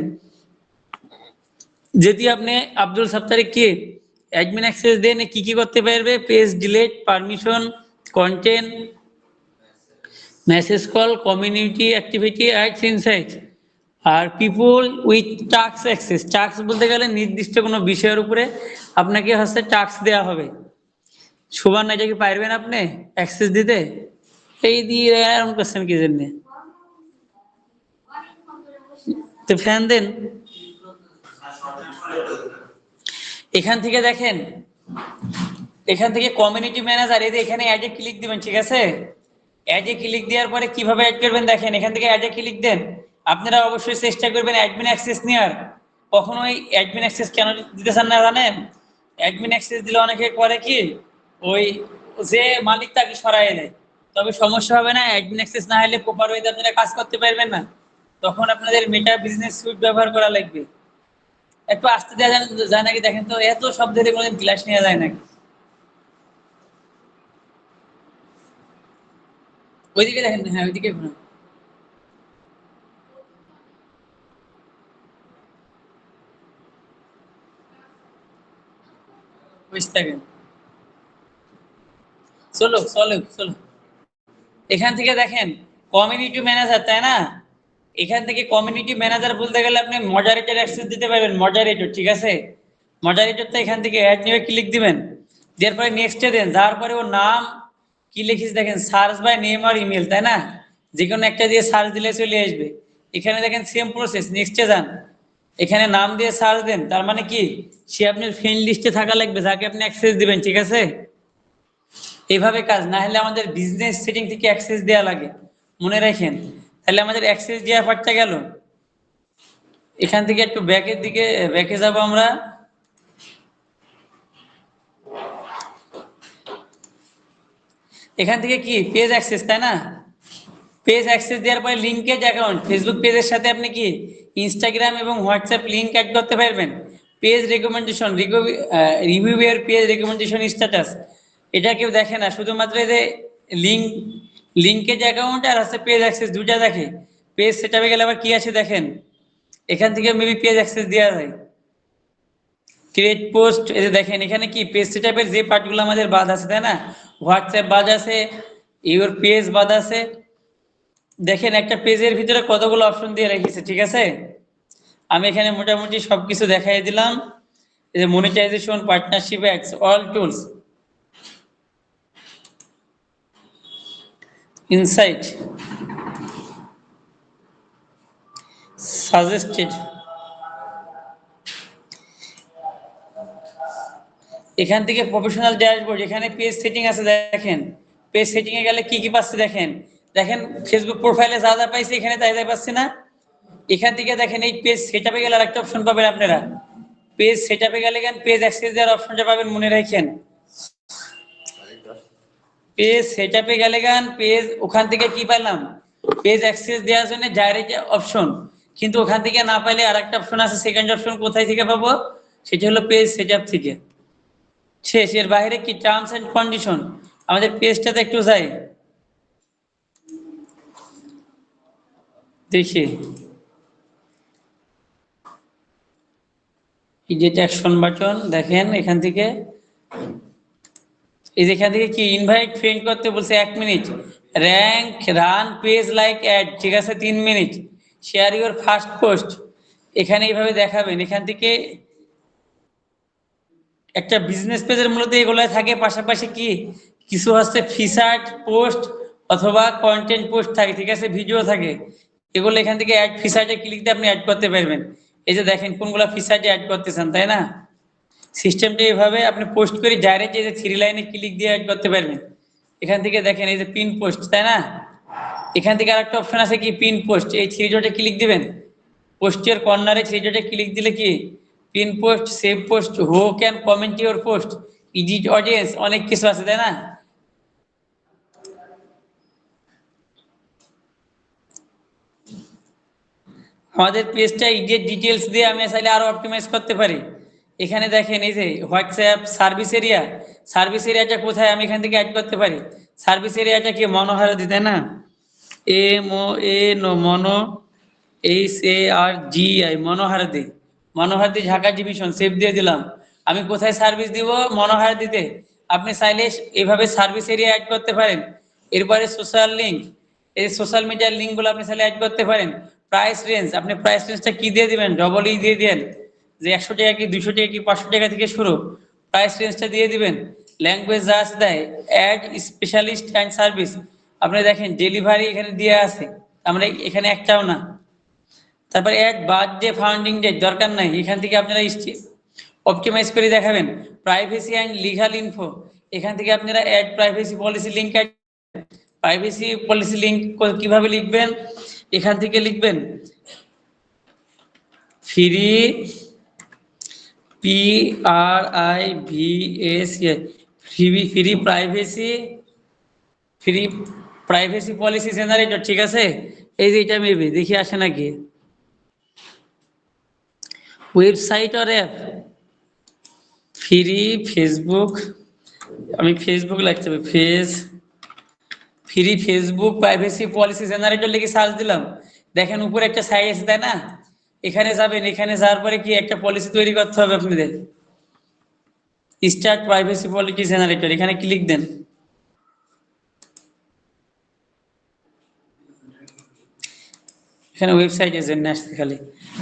যদি আপনি আব্দুল সাত্তারে কি অ্যাডমিন অ্যাক্সেস দেন, কি কি করতে পারবে, page delete, permission, content, message call, community activity, ads, insight. আর people with task access, task বলতে গেলে নির্দিষ্ট কোনো বিষয়ের উপরে আপনাকে হচ্ছে টাস্ক দেওয়া হবে। সুবান, এটা কি পারবেন আপনি অ্যাক্সেস দিতে? এই দিয়ে এরকম করছেন কি জন্য? তো ফ্যান দেন। এখান থেকে দেখেন, এখান থেকে কমিউনিটি ম্যানেজার, এই যে এখানে অ্যাডে ক্লিক দিবেন, ঠিক আছে? অ্যাডে ক্লিক দেওয়ার পরে কিভাবে অ্যাড করবেন দেখেন, এখান থেকে অ্যাডে ক্লিক দেন। আপনারা অবশ্যই চেষ্টা করবেন অ্যাডমিন অ্যাক্সেস নেওয়ার, কখনোই অ্যাডমিন অ্যাক্সেস কেন দিতে চান না জানেন? অ্যাডমিন অ্যাক্সেস দিলে অনেকে করে কি, ওই যে মালিক তাকে সরাই দেয়। তবে সমস্যা হবে না, অ্যাডমিন অ্যাক্সেস না হলে প্রপার ওয়েতে আপনারা কাজ করতে পারবেন না। তখন আপনাদের মেটা বিজনেস সুইট ব্যবহার করা লাগবে। একটু আসতে দেওয়া যায় নাকি দেখেন তো, এত শব্দের কোনোদিন ক্লাস নেওয়া যায় নাকি? ওইদিকে দেখেন, হ্যাঁ ওইদিকে ঘুরুন। বুঝতে থাকেন। চলো চলো চলো, এখান থেকে দেখেন কমিউনিটি ম্যানেজার, তাই না? এখান থেকে কমিউনিটি ম্যানেজার বলতে গেলে আপনি মডারেটর অ্যাক্সেস দিতে পারবেন, মডারেটর, ঠিক আছে? মডারেটরটা এখান থেকে অ্যাড নিয়ে ক্লিক দিবেন, দেওয়ার পরে নেক্সটে দেন, যার পরে ওর নাম কি লিখিস দেখেন, সার্চ বাই নেম আর ইমেল, তাই না? যে কোনো একটা দিয়ে সার্চ দিলে চলে আসবে। এখানে দেখেন সেম প্রসেস, নেক্সটে যান, এখানে নাম দিয়ে সার্চ দেন, তার মানে কি সে আপনার ফ্রেন্ড লিস্টে থাকা লাগবে যাকে আপনি অ্যাক্সেস দিবেন, ঠিক আছে? এইভাবে কাজ না হলে আমাদের বিজনেস সেটিং থেকে অ্যাক্সেস দেওয়া লাগে, মনে রাখেন। তাহলে আমাদের অ্যাক্সেস দেওয়া পার্টটা গেল। এখান থেকে একটু ব্যাকের দিকে ব্যাকে যাব আমরা। এখান থেকে কি পেজ অ্যাক্সেস, তাই না? পেজ অ্যাক্সেস দেওয়ার পরে লিঙ্কেজ অ্যাকাউন্ট, ফেসবুক পেজের সাথে আপনি কি ইনস্টাগ্রাম এবং হোয়াটসঅ্যাপ লিঙ্ক অ্যাড করতে পারবেন। পেজ রেকমেন্ডেশন, রিভিউ এর পেজ রেকমেন্ডেশন স্ট্যাটাস, এটা কেউ দেখে না, শুধুমাত্র এই যে লিঙ্ক, লিঙ্কেজ অ্যাকাউন্ট আর হচ্ছে পেজ অ্যাক্সেস দুইটা দেখে। পেজ সেটআপে গেলে আবার কি আছে দেখেন, এখান থেকে মেবি পেজ অ্যাক্সেস দেওয়া যায়। ক্রিয়েট পোস্ট, এই যে দেখেন এখানে কি পেজ সেটআপের যে পার্টগুলো আমাদের বাদ আছে, তাই না? হোয়াটসঅ্যাপ বাদ আছে, ইউর পেজ বাদ আছে। দেখেন একটা পেজের ভিতরে কতগুলো অপশন দিয়ে রেখেছে, ঠিক আছে? আমি এখানে মোটামুটি সবকিছু দেখাই দিলাম। এই যে monetisation, partnership, ads, all tools, insight, suggested, এখান থেকে প্রফেশনাল ড্যাশবোর্ড, এখানে পেজ সেটিং আছে দেখেন। পেজ সেটিং এ গেলে কি কি পাচ্ছি দেখেন, দেখেন ফেসবুক প্রোফাইলে যা যা পাইছি এখানে তাই তাই পাচ্ছি না? এখান থেকে দেখেন এই পেজ সেটআপে গেলে আরেকটা অপশন পাবেন আপনারা। পেজ সেটআপে গেলে পেজ অ্যাক্সেস দেওয়ার অপশনটা পাবেন, মনে রাখেন। পেজ সেটআপে গেলে পেজ, ওখান থেকে কি পেলাম, পেজ অ্যাক্সেস দেওয়ার জন্য ডাইরেক্ট অপশন, কিন্তু ওখান থেকে না পাইলে আরেকটা অপশন আছে, সেকেন্ড অপশন কোথায় থেকে পাবো, সেটা হলো পেজ সেটআপ থেকে। শেষ, এর বাইরে কি টার্মস এন্ড কন্ডিশন, আমাদের পেজটাতে একটু যাই দেখি। ইডিট অ্যাকশন বাটন দেখেন, এখান থেকে এই যে এখান থেকে কি ইনভাইট ফ্রেন্ড করতে বলছে 1 minute, rank run page like ad, ঠিক আছে 3 minute, share your first post, এখানে এইভাবে দেখাবেন। এখান থেকে একটা বিজনেস পেজের মূলত এগুলো থাকে, পাশাপাশি কি কিছু হচ্ছে ফিচার্ড পোস্ট অথবা কন্টেন্ট পোস্ট থাকে, ঠিক আছে, ভিডিও থাকে। এগুলো এখান থেকে অ্যাড ফিচার্ডে ক্লিক দিয়ে আপনি অ্যাড করতে পারবেন। এই যে দেখেন কোনগুলো ফিচার্ডে অ্যাড করতেছেন, তাই না? সিস্টেমটা এইভাবে আপনি পোস্ট করে ডাইরেক্ট এই যে 3 লাইনে ক্লিক দিয়ে অ্যাড করতে পারবেন। এখান থেকে দেখেন এই যে পিন পোস্ট, তাই না? এখান থেকে আরেকটা অপশন আছে কি পিন পোস্ট, এই 3 ডটে ক্লিক দিবেন, পোস্টের কর্নারে 3 ডটে ক্লিক দিলে কি pin post, save post, who can comment your post, edit audience, অনেক কিছু আছে, তাই না? আমাদের পেজটা এডিট ডিটেলস দিয়ে আমি চাইলে আরো অপটিমাইজ করতে পারি। এখানে দেখেন এই যে হোয়াটসঅ্যাপ সার্ভিস এরিয়া, সার্ভিস এরিয়াটা কোথায় আমি এখান থেকে অ্যাড করতে পারি। সার্ভিস এরিয়াটা কি মনোহারদি, তাই না? M O A no Mono, H A R G I, Monohardi, Monohardi Dhaka division, save দিয়ে দিলাম। আমি কোথায় সার্ভিস দিব, মনোহারদিতে। আপনি চাইলে এইভাবে সার্ভিস এরিয়া অ্যাড করতে পারেন। এরপরে সোশ্যাল লিঙ্ক, এই সোশ্যাল মিডিয়ার লিঙ্ক গুলো আপনি চাইলে অ্যাড করতে পারেন। প্রাইস রেঞ্জ, আপনি প্রাইস রেঞ্জটা কি দিয়ে দিবেন, ডবল ই দিয়ে দেন, যে 100 টাকা কি 200 টাকা কি 500 টাকা থেকে শুরু, প্রাইস রেঞ্জটা দিয়ে দিবেন। ল্যাঙ্গুয়েজ যা আছে দেয়, অ্যাড স্পেশালিস্ট অ্যান্ড সার্ভিস, আপনি দেখেন ডেলিভারি এখানে দিয়ে আছে, আমরা এখানে একটাও না। তারপরে অ্যাড বার্থডে ফাউন্ডিং ডেট দরকার নাই, এখান থেকে আপনারা অপটিমাইজ করে দেখাবেন। প্রাইভেসি অ্যান্ড লিগাল ইনফো, এখান থেকে আপনারা add privacy policy link, privacy policy link কিভাবে লিখবেন, এখান থেকে লিখবেন free, PRIVACI, free privacy, free privacy policy generator, ঠিক আছে। এই যে এটা মেবি দেখি আসে নাকি, ওয়েবসাইট আর অ্যাপ, ফ্রি ফেসবুক, আমি ফেসবুক লিখতে হবে, free Facebook privacy policy generator লিখে সার্চ দিলাম, দেখেন উপরে একটা সাইট আছে তাই না, এখানে যাবেন, এখানে যাওয়ার পরে কি একটা পলিসি তৈরি করতে হবে আপনাদের, স্টার্ট প্রাইভেসি পলিসি জেনারেটর, এখানে ক্লিক দেন। এখানে ওয়েবসাইটের জন্য আসছে খালি,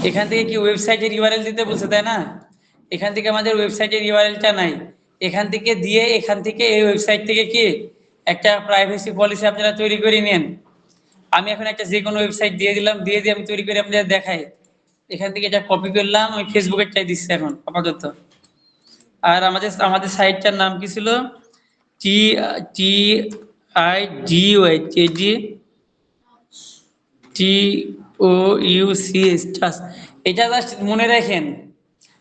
এখান থেকে কি ওয়েবসাইটের ইউআরএল দিতে বলছে তাই না, এখান থেকে আমাদের ওয়েবসাইটের ইউআরএলটা নাই, এখান থেকে দিয়ে এখান থেকে এই ওয়েবসাইট থেকে কি একটা প্রাইভেসি পলিসি আপনারা তৈরি করে নেন। আমি এখন একটা যে কোনো ওয়েবসাইট দিয়ে দিলাম, দিয়ে দিয়ে আমি তৈরি করে আপনাদের দেখাই, এখান থেকে এটা কপি করলাম, আমি ফেসবুকেরটাই দিচ্ছি এখন আপাতত। আর আমাদের আমাদের সাইটটার নাম কি ছিল, TIDOI, TOUCH, এটা জাস্ট মনে রাখেন,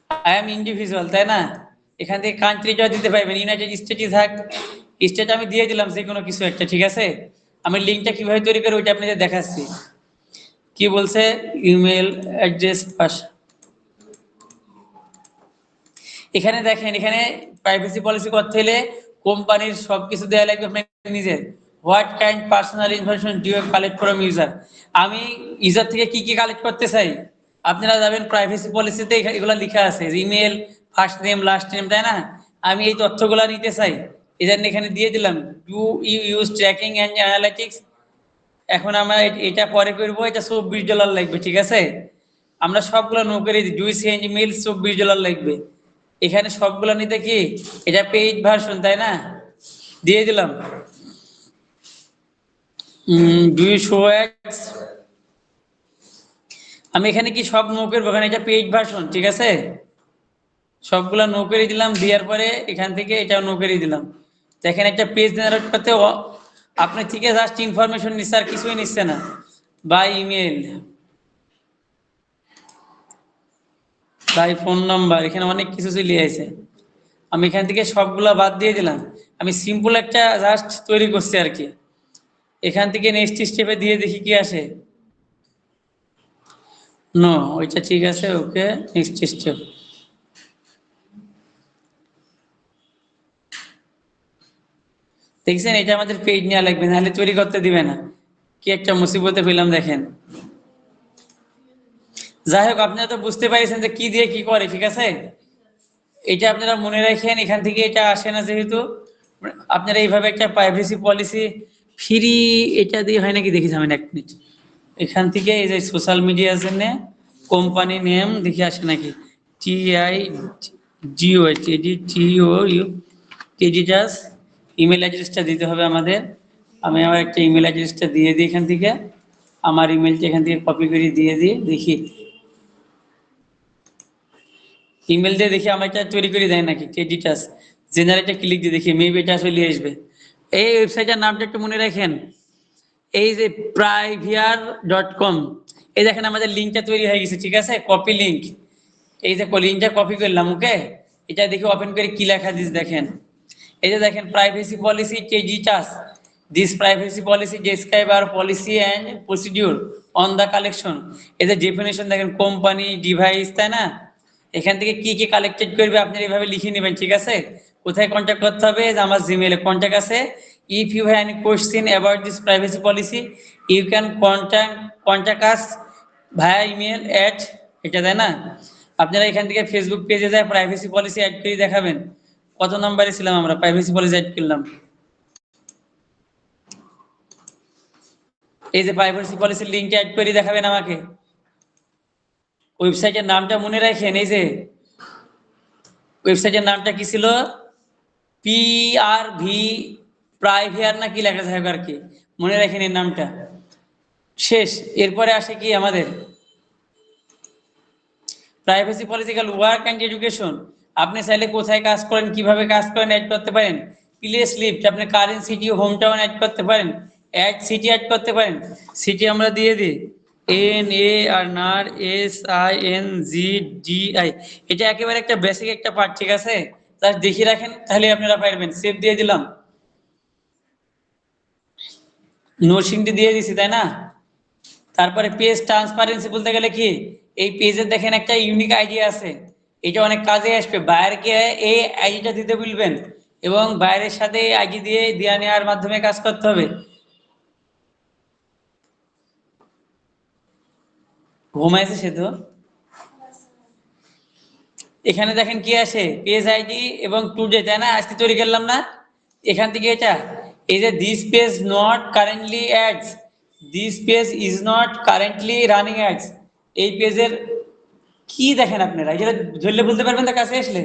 আই এম ইন্ডিভিজুয়াল তাই না, এখান থেকে কান্ট্রিটা দিতে পারবেন, ইউনাইটেড স্টেটই থাক, স্টেট আমি দিয়ে দিলাম যে কোনো কিছু একটা, ঠিক আছে। আমি লিঙ্কটা কিভাবে তৈরি করি ওইটা আপনাদের দেখাচ্ছি। কি বলছে, ইমেল অ্যাড্রেস পাস, এখানে দেখেন, এখানে প্রাইভেসি পলিসি করতে হলে কোম্পানির সবকিছু দেওয়া লাগবে আপনার নিজের, what kind personal information do you collect from user, আমি ইউজার থেকে কি কি কালেক্ট করতে চাই, আপনারা যাবেন প্রাইভেসি পলিসিতে এগুলো লেখা আছে, email, first name, last name, তাই না, আমি এই তথ্যগুলো নিতে চাই, এজন্য এখানে দিয়ে দিলাম do you use tracking and analytics. এখন আমরা এটা পরে করবো, এটা $24 লাগবে, ঠিক আছে। আমরা সবগুলো নো করে দিই, ডু সেন্ড ইমেল, $24 লাগবে, এখানে সবগুলো নিতে কি এটা পেইড ভার্সন তাই না, দিয়ে দিলাম। ডু ইউ শো অ্যাডস, আমি এখানে কি সব নো করবো, এখানে এটা পেইড ভার্সন, ঠিক আছে, সবগুলা নো করে দিলাম, দেওয়ার পরে এখান থেকে এটাও নো করে দিলাম। দেখেন একটা পেজ জেনারেট করতে আপনি থেকে জাস্ট ইনফরমেশন নিচ্ছে আর কিছুই নিচ্ছে না, by email, by phone number, এখানে অনেক কিছু চলে আছে, আমি এখান থেকে সবগুলা বাদ দিয়ে দিলাম, আমি সিম্পল একটা জাস্ট তৈরি করছি আর কি। এখান থেকে নেক্সট স্টেপে দিয়ে দেখি কি আসে, নো ওইটা ঠিক আছে, ওকে নেক্সট স্টেপ। দেখছেন এটা আমাদের পেজ নেওয়া লাগবে, নাহলে তৈরি করতে দিবে না, কি একটা মুসিবতে পেলাম দেখেন। যাই হোক আপনারা তো বুঝতে পারছেন যে কি দিয়ে কি করে, ঠিক আছে, এটা আপনারা মনে রাখেন, এখান থেকে এটা আসে না যেহেতু, আপনারা এইভাবে একটা প্রাইভেসি পলিসি ফ্রি, এটা দিয়ে হয় নাকি দেখি যাবেন এক মিনিট, এখান থেকে এই যে সোশ্যাল মিডিয়ার জন্য কোম্পানি নেম দেখি আসে নাকি, TIGOI, টেডিটাস, ইমেল অ্যাড্রেসটা দিতে হবে আমাদের, আমি আমার একটা ইমেল অ্যাড্রেসটা দিয়ে দিই এখান থেকে, আমার ইমেলটা এখান থেকে কপি করে দিয়ে দিই, দেখি ইমেল দিয়ে দেখি আমার এটা তৈরি করে দেয় নাকি, টেডিটাস জেনারেটে ক্লিক দিয়ে দেখি মেবি এটা আসলে আসবে। এই ওয়েবসাইটের নামটা একটু মনে রাখেন, এই যে priviar.com, এই দেখেন আমাদের লিঙ্কটা তৈরি হয়ে গেছে, ঠিক আছে, কপি লিঙ্ক, এই যে লিঙ্কটা কপি করলাম, ওকে, এটা দেখে ওপেন করে কি লেখা দিস দেখেন, এই যে দেখেন প্রাইভেসি পলিসি টেডিটাস, this privacy policy describe our policy and procedure on the collection, এই যে ডেফিনেশন দেখেন, কোম্পানি, ডিভাইস, তাই না, এখান থেকে কি কি কালেক্টেড করবে আপনি এইভাবে লিখে নেবেন, ঠিক আছে। কোথায় কন্ট্যাক্ট করতে হবে, যে আমার জিমেইলে কন্ট্যাক্ট আছে, if you have any question about this privacy policy you can contact us via email at, এটা তাই না, আপনারা এখান থেকে ফেসবুক পেজে যায় প্রাইভেসি পলিসি অ্যাড করে দেখাবেন, কত নম্বরে ছিলাম আমরা, প্রাইভেসি পলিসি অ্যাড করলাম, এই যে প্রাইভেসি পলিসির লিঙ্কটা অ্যাড করে দেখাবেন আমাকে, ওয়েবসাইটের নামটা মনে রাখেন, এই যে ওয়েবসাইটের নামটা কি ছিল, PRV প্রাইভিয়ার না কি লেখা থাকবে আর কি, মনে রাখেন এর নামটা। শেষ, এরপরে আসে কি আমাদের privacy political work and education, আপনি চাইলে কোথায় কাজ করেন, কিভাবে কাজ করেন অ্যাড করতে পারেন, প্লেস লিফট, আপনি current city, hometown add করতে পারেন, অ্যাড সিটি অ্যাড করতে পারেন, সিটি আমরা দিয়ে দিই, NARSINGDI, এটা একেবারে একটা বেসিক একটা পার্ট, ঠিক আছে? জাস্ট দেখিয়ে রাখেন, তাহলে আপনারা পারবেন। সেভ দিয়ে দিলাম, নরসিংদী দিয়ে দিছি, তাই না? তারপরে পেজ ট্রান্সপারেন্সি বলতে গেলে কি, এই পেজে দেখেন একটা ইউনিক আইডি আছে, এটা অনেক কাজে আসবে। বাইরেকে এই আইডিটা দিতে বলবেন এবং বাইরের সাথে আইডি দিয়ে দেওয়া নেওয়ার মাধ্যমে কাজ করতে হবে। ঘুমাইছে সে তো। এখানে দেখেন কি আছে, পেজ আইডি এবং টুডে, তাই না? আজকে তৈরি করলাম না, এখান থেকে এটা এই যে this page not currently ads, this page is not currently running ads, এই পেজের কি দেখেন আপনারা, এটা ধরলে বলতে পারবেন তার কাছে আসলে?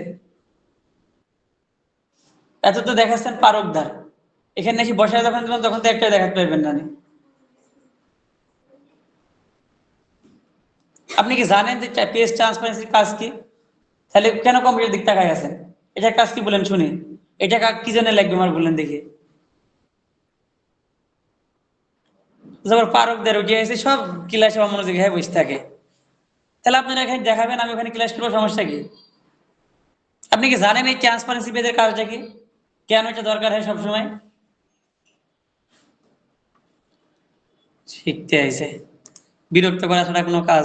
এত তো দেখাচ্ছেন পারকদার, এখানে এসে বসায় যখন দেবেন তখন তো একটা দেখাতে পারবেন না। আপনি কি জানেন যে পেজ ট্রান্সপারেন্সির কাজ কি? তাহলে কেন কম্পিউটার দিক তাকায় আছেন? এটার কাজ কি বলেন শুনি, এটা কি জন্য লাগবে আমার বলেন দেখি। যখন পারকদার উঠে এসে সব ক্লাসে অমনোযোগী হয়ে বসে থাকে, তাহলে আপনারা এখানে দেখাবেন, আমি ওখানে ক্লাস করবো, সমস্যা কি? আপনি কি জানেন এই ট্রান্সপারেন্সি পেজের কাজটা কি, কেন এটা দরকার হয় সবসময়? শিখতে আইছে, বিরক্ত করা ছাড়া কোনো কাজ